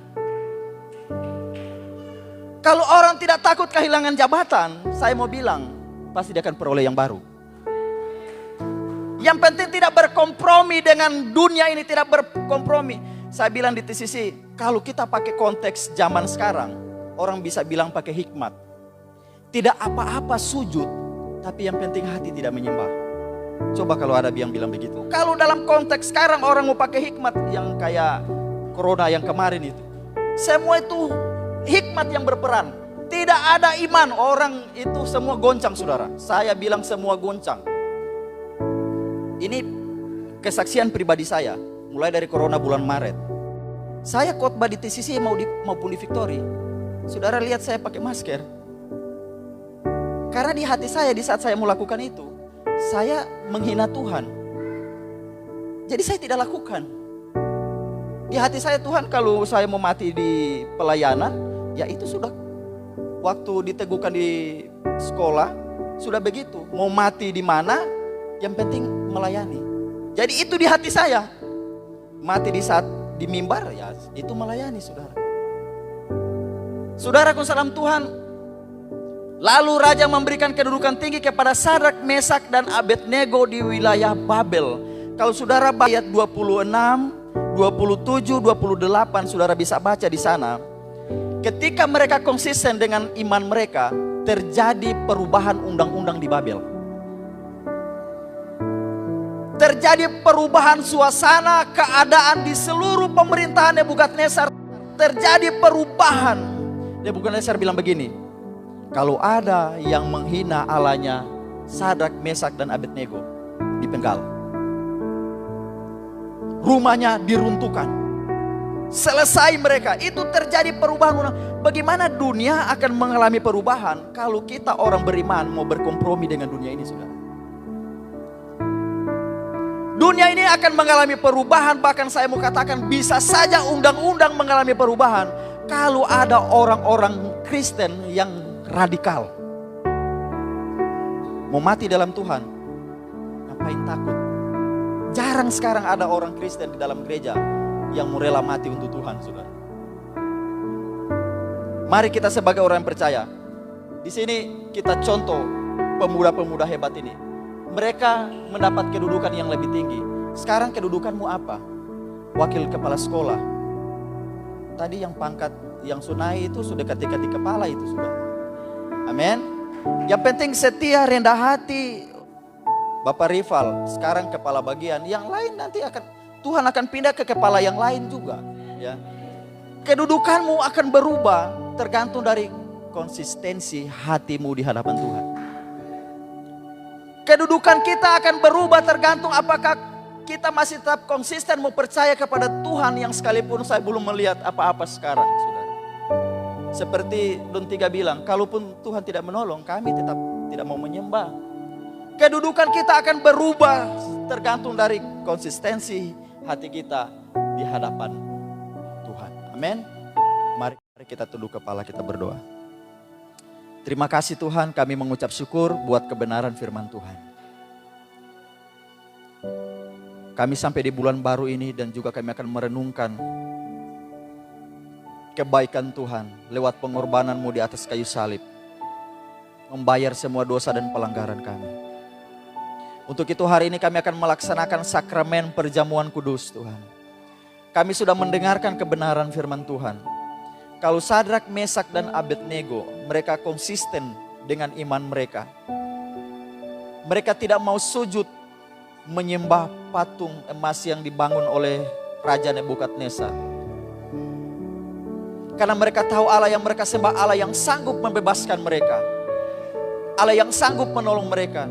Kalau orang tidak takut kehilangan jabatan, saya mau bilang, pasti dia akan peroleh yang baru. Yang penting tidak berkompromi dengan dunia ini, tidak berkompromi. Saya bilang di TCC, kalau kita pakai konteks zaman sekarang, orang bisa bilang pakai hikmat. Tidak apa-apa sujud, tapi yang penting hati tidak menyembah. Coba kalau ada yang bilang begitu. Kalau dalam konteks sekarang orang mau pakai hikmat yang kayak corona yang kemarin itu. Semua itu hikmat yang berperan. Tidak ada iman, orang itu semua goncang saudara. Saya bilang semua goncang. Ini kesaksian pribadi saya. Mulai dari corona bulan Maret. Saya khotbah di TCC maupun di Victory. Saudara lihat saya pakai masker. Karena di hati saya di saat saya mau lakukan itu, saya menghina Tuhan. Jadi saya tidak lakukan. Di hati saya Tuhan kalau saya mau mati di pelayanan, ya itu sudah. Waktu diteguhkan di sekolah, sudah begitu. Mau mati di mana, yang penting melayani. Jadi itu di hati saya. Mati di saat di mimbar, ya itu melayani saudara. Saudaraku salam Tuhan. Lalu raja memberikan kedudukan tinggi kepada Sadrak, Mesak, dan Abednego di wilayah Babel. Kalau saudara ayat 26, 27, 28 saudara bisa baca di sana. Ketika mereka konsisten dengan iman mereka, terjadi perubahan undang-undang di Babel. Terjadi perubahan suasana, keadaan di seluruh pemerintahan Nebukadnezar. Terjadi perubahan. Nebukadnezar bilang begini, kalau ada yang menghina Allahnya Sadrak, Mesak, dan Abednego, dipenggal. Rumahnya diruntuhkan. Selesai mereka, itu terjadi perubahan. Bagaimana dunia akan mengalami perubahan kalau kita orang beriman mau berkompromi dengan dunia ini, saudara? Dunia ini akan mengalami perubahan, bahkan saya mau katakan bisa saja undang-undang mengalami perubahan kalau ada orang-orang Kristen yang radikal. Mau mati dalam Tuhan, ngapain takut? Jarang sekarang ada orang Kristen di dalam gereja yang mau rela mati untuk Tuhan, saudara. Mari kita sebagai orang yang percaya. Di sini kita contoh pemuda-pemuda hebat ini. Mereka mendapat kedudukan yang lebih tinggi. Sekarang kedudukanmu apa? Wakil kepala sekolah. Tadi yang pangkat yang sunai itu sudah ketika di kepala itu sudah. Amin. Yang penting setia, rendah hati. Bapak rival, sekarang kepala bagian. Yang lain nanti Tuhan akan pindah ke kepala yang lain juga, ya. Kedudukanmu akan berubah tergantung dari konsistensi hatimu di hadapan Tuhan. Kedudukan kita akan berubah tergantung apakah kita masih tetap konsisten mau percaya kepada Tuhan yang sekalipun saya belum melihat apa-apa sekarang, saudara. Seperti Don Tiga bilang, kalaupun Tuhan tidak menolong, kami tetap tidak mau menyembah. Kedudukan kita akan berubah tergantung dari konsistensi hati kita di hadapan Tuhan. Amin. Mari kita tunduk kepala, kita berdoa. Terima kasih Tuhan, kami mengucap syukur buat kebenaran firman Tuhan. Kami sampai di bulan baru ini dan juga kami akan merenungkan kebaikan Tuhan lewat pengorbanan-Mu di atas kayu salib. Membayar semua dosa dan pelanggaran kami. Untuk itu hari ini kami akan melaksanakan sakramen perjamuan kudus Tuhan. Kami sudah mendengarkan kebenaran firman Tuhan. Kalau Sadrak, Mesak, dan Abednego, mereka konsisten dengan iman mereka. Mereka tidak mau sujud menyembah patung emas yang dibangun oleh Raja Nebukadnezar. Karena mereka tahu Allah yang mereka sembah, Allah yang sanggup membebaskan mereka. Allah yang sanggup menolong mereka.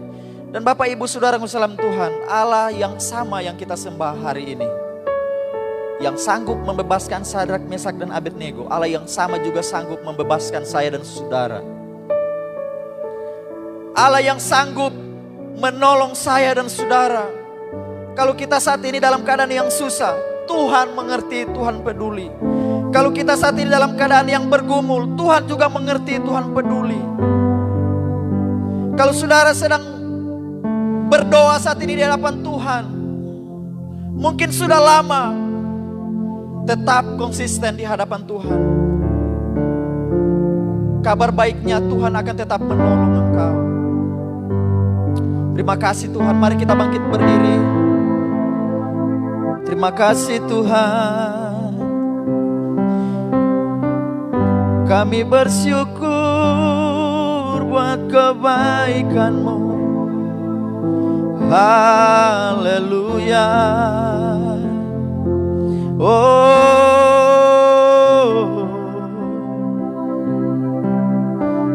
Dan Bapak Ibu Saudaraku salam Tuhan, Allah yang sama yang kita sembah hari ini, yang sanggup membebaskan Sadrak, Mesak, dan Abednego, Allah yang sama juga sanggup membebaskan saya dan saudara. Allah yang sanggup menolong saya dan saudara. Kalau kita saat ini dalam keadaan yang susah, Tuhan mengerti, Tuhan peduli. Kalau kita saat ini dalam keadaan yang bergumul, Tuhan juga mengerti, Tuhan peduli. Kalau saudara sedang berdoa saat ini di hadapan Tuhan, mungkin sudah lama, tetap konsisten di hadapan Tuhan. Kabar baiknya Tuhan akan tetap menolong engkau. Terima kasih Tuhan, mari kita bangkit berdiri. Terima kasih Tuhan, kami bersyukur buat kebaikan-Mu. Haleluya. Oh,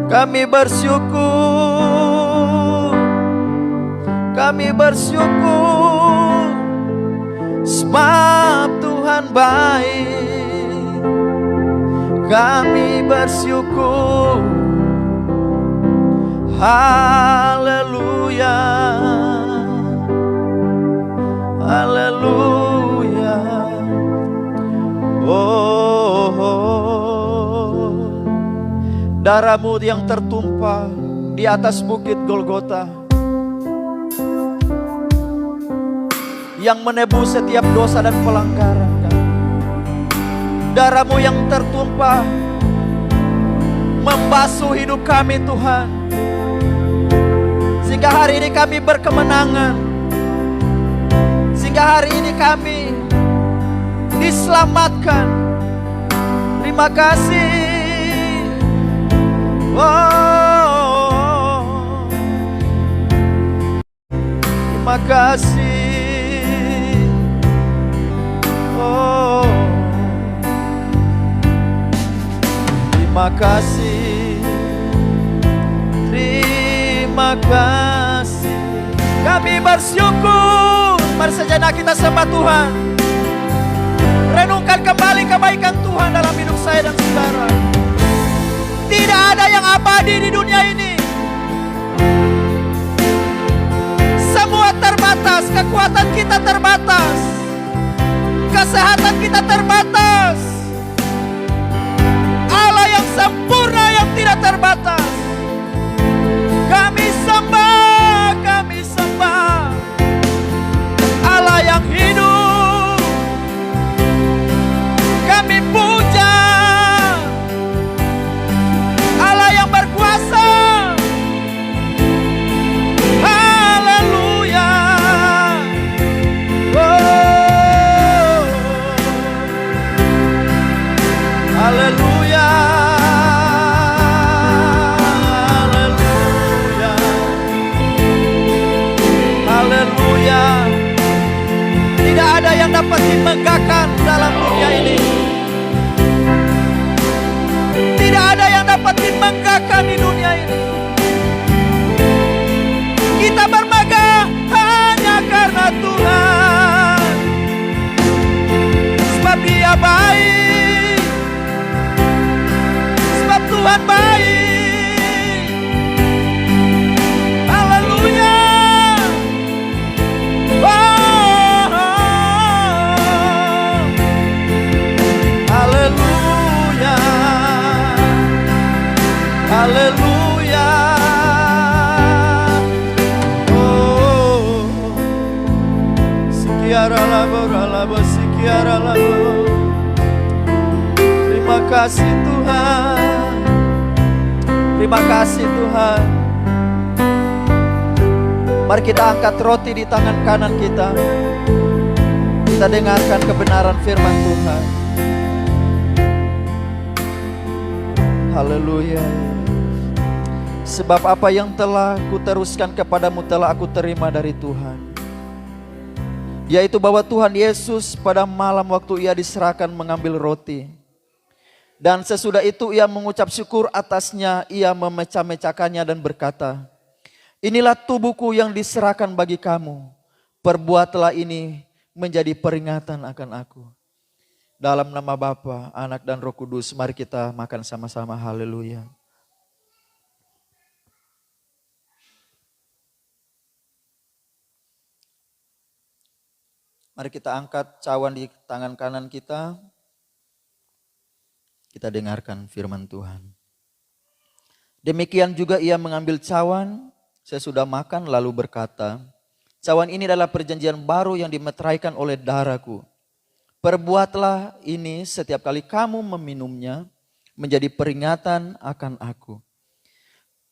kami bersyukur, kami bersyukur, sebab Tuhan baik. Kami bersyukur, haleluya, haleluya. Oh, darah-Mu yang tertumpah di atas bukit Golgota, yang menebus setiap dosa dan pelanggaran kami. Darah-Mu yang tertumpah membasuh hidup kami Tuhan, sehingga hari ini kami berkemenangan, sehingga hari ini kami diselamatkan. Terima kasih. Oh, terima kasih. Oh, terima kasih. Terima kasih. Kami bersyukur. Mari sejenak kita sembah Tuhan. Renungkan kembali kebaikan Tuhan dalam hidup saya dan saudara. Tidak ada yang abadi di dunia ini. Semua terbatas, kekuatan kita terbatas, kesehatan kita terbatas. Allah yang sempurna yang tidak terbatas. Kami sembah Allah yang hidup. Kami puja Allah yang berkuasa. Haleluya. Oh, haleluya. Haleluya. Haleluya. Tidak ada yang dapat dimegahkan dalam dunia ini. Tidak ada yang dapat dimegahkan di dunia ini. Kita bermegah hanya karena Tuhan, sebab Dia baik, sebab Tuhan baik. Haleluya. Oh, haleluya. Haleluya. Oh, sikiara labo, sikiara labo. Terima kasih Tuhan. Terima kasih Tuhan. Mari kita angkat roti di tangan kanan kita. Kita dengarkan kebenaran firman Tuhan. Haleluya. Sebab apa yang telah kuteruskan kepadamu telah aku terima dari Tuhan, yaitu bahwa Tuhan Yesus pada malam waktu Ia diserahkan mengambil roti, dan sesudah itu Ia mengucap syukur atasnya, Ia memecah-mecahkannya dan berkata, inilah tubuhku yang diserahkan bagi kamu, perbuatlah ini menjadi peringatan akan aku. Dalam nama Bapa, Anak dan Roh Kudus, mari kita makan sama-sama. Haleluya. Mari kita angkat cawan di tangan kanan kita. Kita dengarkan firman Tuhan. Demikian juga Ia mengambil cawan sesudah makan lalu berkata, cawan ini adalah perjanjian baru yang dimeteraikan oleh darahku. Perbuatlah ini setiap kali kamu meminumnya menjadi peringatan akan aku.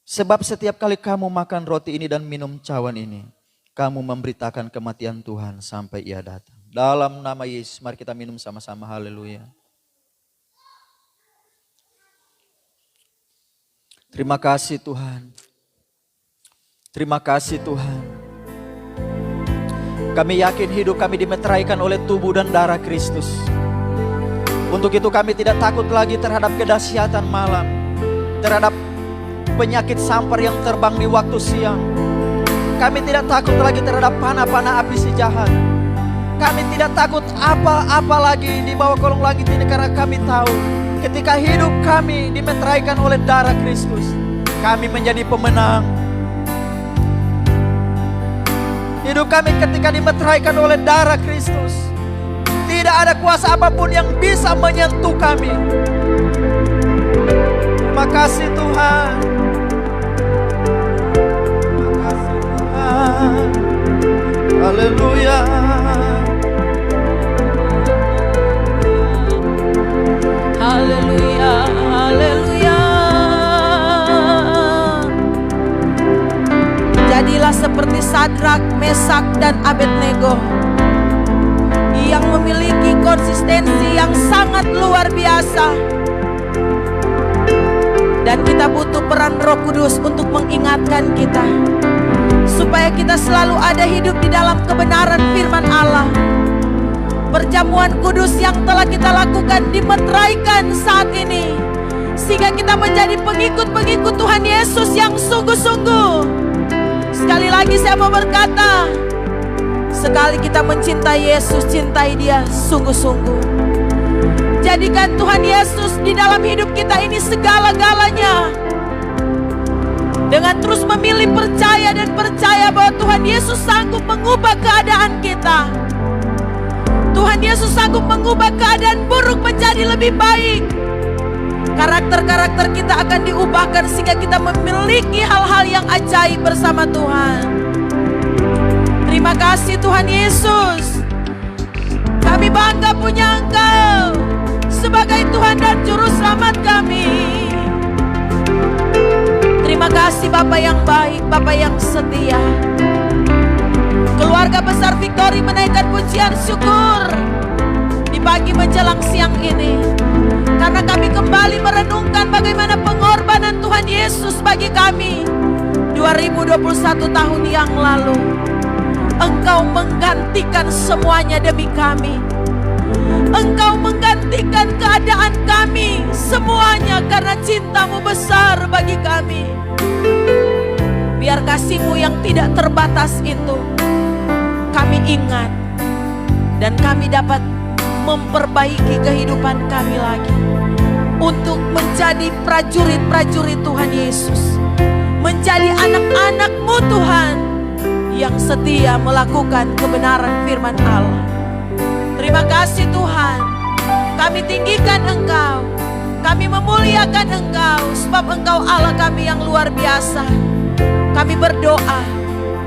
Sebab setiap kali kamu makan roti ini dan minum cawan ini, kamu memberitakan kematian Tuhan sampai Ia datang. Dalam nama Yesus, mari kita minum sama-sama. Haleluya. Terima kasih Tuhan. Terima kasih Tuhan. Kami yakin hidup kami dimeteraikan oleh tubuh dan darah Kristus. Untuk itu kami tidak takut lagi terhadap kedahsyatan malam, terhadap penyakit sampar yang terbang di waktu siang. Kami tidak takut lagi terhadap panah-panah api si jahat. Kami tidak takut apa-apa lagi di bawah kolong langit ini, karena kami tahu ketika hidup kami dimeteraikan oleh darah Kristus, kami menjadi pemenang. Hidup kami ketika dimeteraikan oleh darah Kristus, tidak ada kuasa apapun yang bisa menyentuh kami. Terima kasih Tuhan. Terima kasih Tuhan. Haleluya. Haleluya, haleluya. Jadilah seperti Sadrak, Mesak, dan Abednego yang memiliki konsistensi yang sangat luar biasa. Dan kita butuh peran Roh Kudus untuk mengingatkan kita, supaya kita selalu ada hidup di dalam kebenaran firman Allah. Perjamuan kudus yang telah kita lakukan dimeteraikan saat ini, sehingga kita menjadi pengikut-pengikut Tuhan Yesus yang sungguh-sungguh. Sekali lagi saya mau berkata, sekali kita mencintai Yesus, cintai Dia sungguh-sungguh. Jadikan Tuhan Yesus di dalam hidup kita ini segala-galanya. Dengan terus memilih percaya dan percaya bahwa Tuhan Yesus sanggup mengubah keadaan kita. Tuhan Yesus sanggup mengubah keadaan buruk menjadi lebih baik. Karakter-karakter kita akan diubahkan sehingga kita memiliki hal-hal yang ajaib bersama Tuhan. Terima kasih Tuhan Yesus. Kami bangga punya Engkau sebagai Tuhan dan Juru Selamat kami. Terima kasih Bapa yang baik, Bapa yang setia. Keluarga besar Victory menaikkan pujian syukur di pagi menjelang siang ini, karena kami kembali merenungkan bagaimana pengorbanan Tuhan Yesus bagi kami 2021 tahun yang lalu. Engkau menggantikan semuanya demi kami. Engkau menggantikan keadaan kami semuanya karena cinta-Mu besar bagi kami. Biar kasih-Mu yang tidak terbatas itu kami ingat, dan kami dapat memperbaiki kehidupan kami lagi untuk menjadi prajurit-prajurit Tuhan Yesus, menjadi anak-anak-Mu Tuhan yang setia melakukan kebenaran firman Allah. Terima kasih Tuhan. Kami tinggikan Engkau, kami memuliakan Engkau, sebab Engkau Allah kami yang luar biasa. Kami berdoa,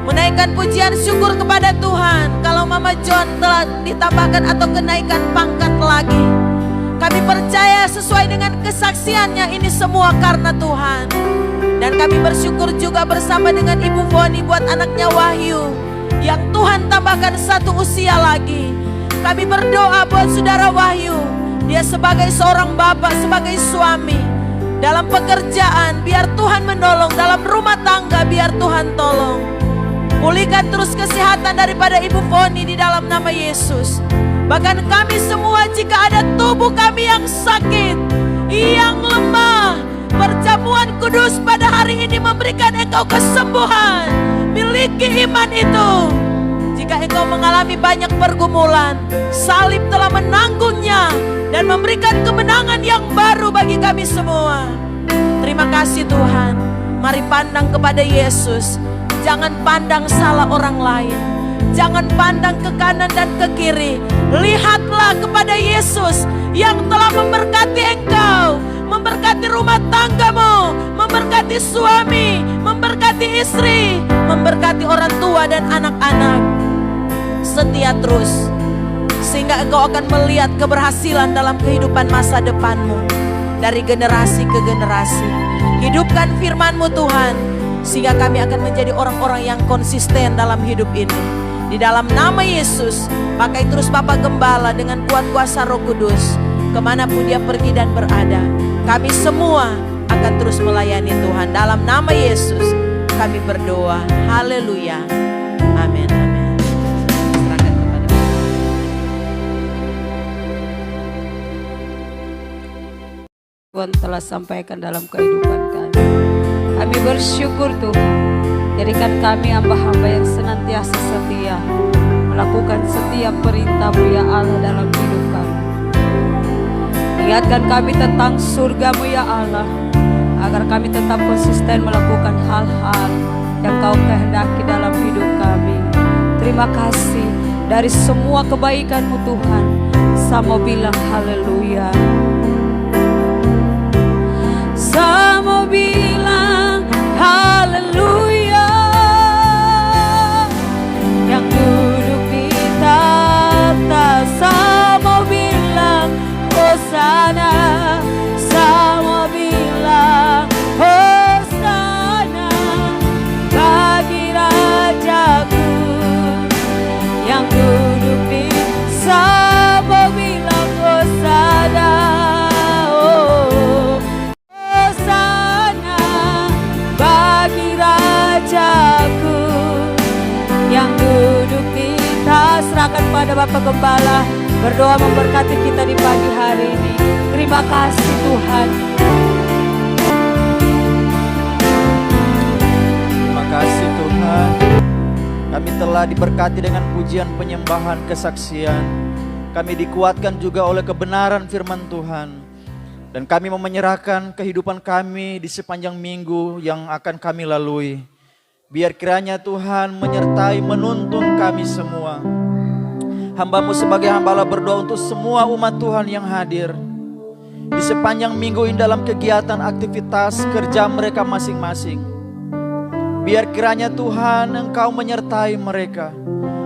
menaikkan pujian syukur kepada Tuhan. Kalau Mama John telah ditambahkan atau kenaikan pangkat lagi, kami percaya sesuai dengan kesaksiannya ini semua karena Tuhan. Dan kami bersyukur juga bersama dengan Ibu Foni buat anaknya Wahyu yang Tuhan tambahkan satu usia lagi. Kami berdoa buat saudara Wahyu, dia sebagai seorang bapak, sebagai suami, dalam pekerjaan biar Tuhan menolong, dalam rumah tangga biar Tuhan tolong. Pulihkan terus kesehatan daripada Ibu Foni di dalam nama Yesus. Bahkan kami semua jika ada tubuh kami yang sakit, yang lemah, perjamuan kudus pada hari ini memberikan engkau kesembuhan. Miliki iman itu. Jika engkau mengalami banyak pergumulan, salib telah menanggungnya dan memberikan kemenangan yang baru bagi kami semua. Terima kasih Tuhan. Mari pandang kepada Yesus. Jangan pandang salah orang lain. Jangan pandang ke kanan dan ke kiri. Lihatlah kepada Yesus yang telah memberkati engkau, memberkati rumah tanggamu, memberkati suami, memberkati istri, memberkati orang tua dan anak-anak. Setia terus, sehingga engkau akan melihat keberhasilan dalam kehidupan masa depanmu, dari generasi ke generasi. Hidupkan firman-Mu Tuhan, sehingga kami akan menjadi orang-orang yang konsisten dalam hidup ini. Di dalam nama Yesus, pakai terus Bapak Gembala dengan kuat kuasa Roh Kudus, kemanapun dia pergi dan berada. Kami semua akan terus melayani Tuhan. Dalam nama Yesus kami berdoa. Haleluya. Amin. Amin. Tuhan telah sampaikan dalam kehidupan kami. Kami bersyukur Tuhan, jadikan kami hamba-hamba yang senantiasa setia, melakukan setiap perintah-Mu ya Allah dalam hidup kami. Ingatkan kami tentang surga-Mu ya Allah, agar kami tetap konsisten melakukan hal-hal yang Kau kehendaki dalam hidup kami. Terima kasih dari semua kebaikan-Mu Tuhan. Sama bilang haleluya. Sama bilang haleluya. Yang duduk di tata sama bilang hosana. Sama bilang hosana bagi Rajaku. Yang duduk di sama bilang hosana. Oh, hosana bagi Rajaku. Yang duduk di tas, serahkan pada Bapak Gembala, berdoa memberkati kita di pagi hari ini. Terima kasih Tuhan. Terima kasih Tuhan. Kami telah diberkati dengan pujian, penyembahan, kesaksian. Kami dikuatkan juga oleh kebenaran firman Tuhan. Dan kami mau menyerahkan kehidupan kami di sepanjang minggu yang akan kami lalui. Biar kiranya Tuhan menyertai, menuntun kami semua. Hamba-Mu sebagai hamba berdoa untuk semua umat Tuhan yang hadir. Di sepanjang minggu ini dalam kegiatan aktivitas kerja mereka masing-masing. Biar kiranya Tuhan Engkau menyertai mereka.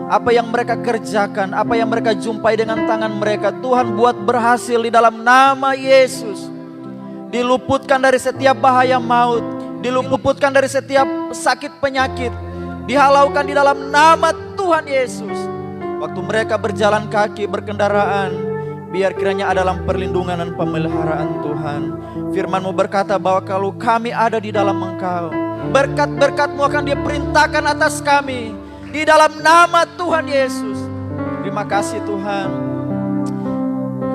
Apa yang mereka kerjakan, apa yang mereka jumpai dengan tangan mereka, Tuhan buat berhasil di dalam nama Yesus. Diluputkan dari setiap bahaya maut, diluputkan dari setiap sakit penyakit, dihalaukan di dalam nama Tuhan Yesus. Waktu mereka berjalan kaki, berkendaraan, biar kiranya ada dalam perlindungan dan pemeliharaan Tuhan. Firman-Mu berkata bahwa kalau kami ada di dalam Engkau, berkat-berkat-Mu akan diperintahkan atas kami. Di dalam nama Tuhan Yesus. Terima kasih Tuhan.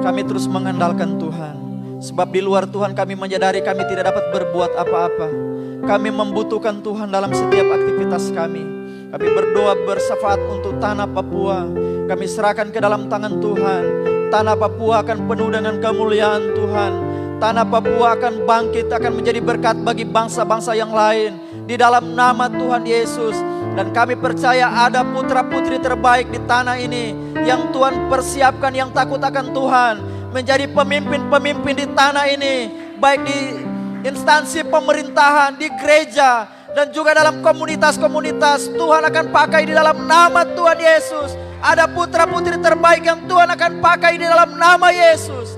Kami terus mengandalkan Tuhan. Sebab di luar Tuhan kami menyadari kami tidak dapat berbuat apa-apa. Kami membutuhkan Tuhan dalam setiap aktivitas kami. Kami berdoa bersyafaat untuk tanah Papua. Kami serahkan ke dalam tangan Tuhan. Tanah Papua akan penuh dengan kemuliaan Tuhan. Tanah Papua akan bangkit, akan menjadi berkat bagi bangsa-bangsa yang lain. Di dalam nama Tuhan Yesus. Dan kami percaya ada putra-putri terbaik di tanah ini yang Tuhan persiapkan, yang takut akan Tuhan, menjadi pemimpin-pemimpin di tanah ini, baik di instansi pemerintahan, di gereja, dan juga dalam komunitas-komunitas. Tuhan akan pakai di dalam nama Tuhan Yesus. Ada putra-putri terbaik yang Tuhan akan pakai di dalam nama Yesus.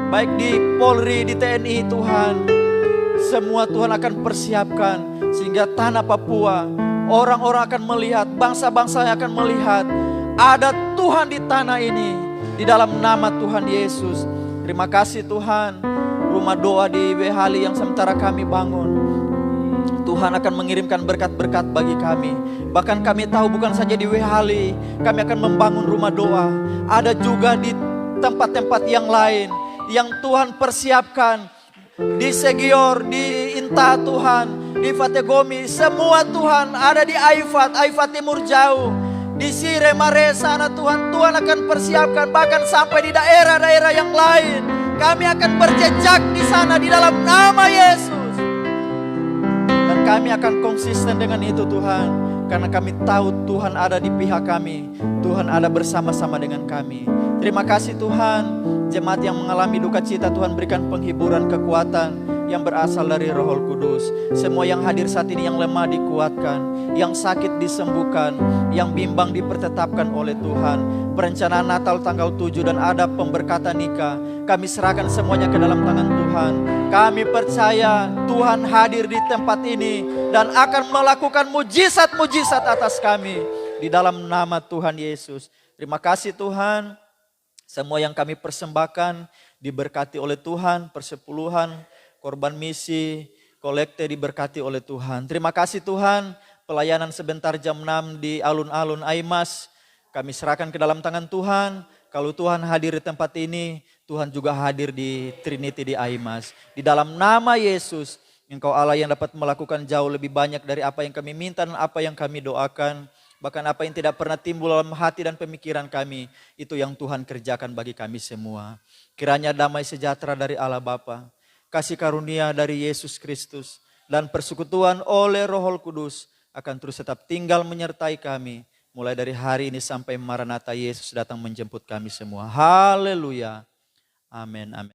Baik di Polri, di TNI Tuhan, semua Tuhan akan persiapkan sehingga tanah Papua, orang-orang akan melihat, bangsa-bangsa akan melihat ada Tuhan di tanah ini. Di dalam nama Tuhan Yesus. Terima kasih Tuhan. Rumah doa di Wehali yang sementara kami bangun, Tuhan akan mengirimkan berkat-berkat bagi kami. Bahkan kami tahu bukan saja di Wehali kami akan membangun rumah doa, ada juga di tempat-tempat yang lain yang Tuhan persiapkan. Di Segior, di Inta Tuhan, di Fategomi, semua Tuhan ada di Aifat Timur Jauh, di Sire Mare sana Tuhan akan persiapkan, bahkan sampai di daerah-daerah yang lain. Kami akan berjejak di sana di dalam nama Yesus. Dan kami akan konsisten dengan itu Tuhan, karena kami tahu Tuhan ada di pihak kami, Tuhan ada bersama-sama dengan kami. Terima kasih Tuhan. Jemaat yang mengalami duka cita, Tuhan berikan penghiburan, kekuatan yang berasal dari Roh Kudus. Semua yang hadir saat ini yang lemah dikuatkan, yang sakit disembuhkan, yang bimbang dipertetapkan oleh Tuhan. Perencanaan Natal tanggal 7 dan ada pemberkatan nikah, kami serahkan semuanya ke dalam tangan Tuhan. Kami percaya Tuhan hadir di tempat ini dan akan melakukan mujizat-mujizat atas kami di dalam nama Tuhan Yesus. Terima kasih Tuhan. Semua yang kami persembahkan diberkati oleh Tuhan, persepuluhan, korban misi, kolekte diberkati oleh Tuhan. Terima kasih Tuhan, pelayanan sebentar jam 6 di alun-alun Aimas, kami serahkan ke dalam tangan Tuhan. Kalau Tuhan hadir di tempat ini, Tuhan juga hadir di Trinity di Aimas. Di dalam nama Yesus, Engkau Allah yang dapat melakukan jauh lebih banyak dari apa yang kami minta dan apa yang kami doakan. Bahkan apa yang tidak pernah timbul dalam hati dan pemikiran kami, itu yang Tuhan kerjakan bagi kami semua. Kiranya damai sejahtera dari Allah Bapa, kasih karunia dari Yesus Kristus, dan persekutuan oleh Roh Kudus akan terus tetap tinggal menyertai kami. Mulai dari hari ini sampai Maranatha Yesus datang menjemput kami semua. Haleluya. Amin. Amin.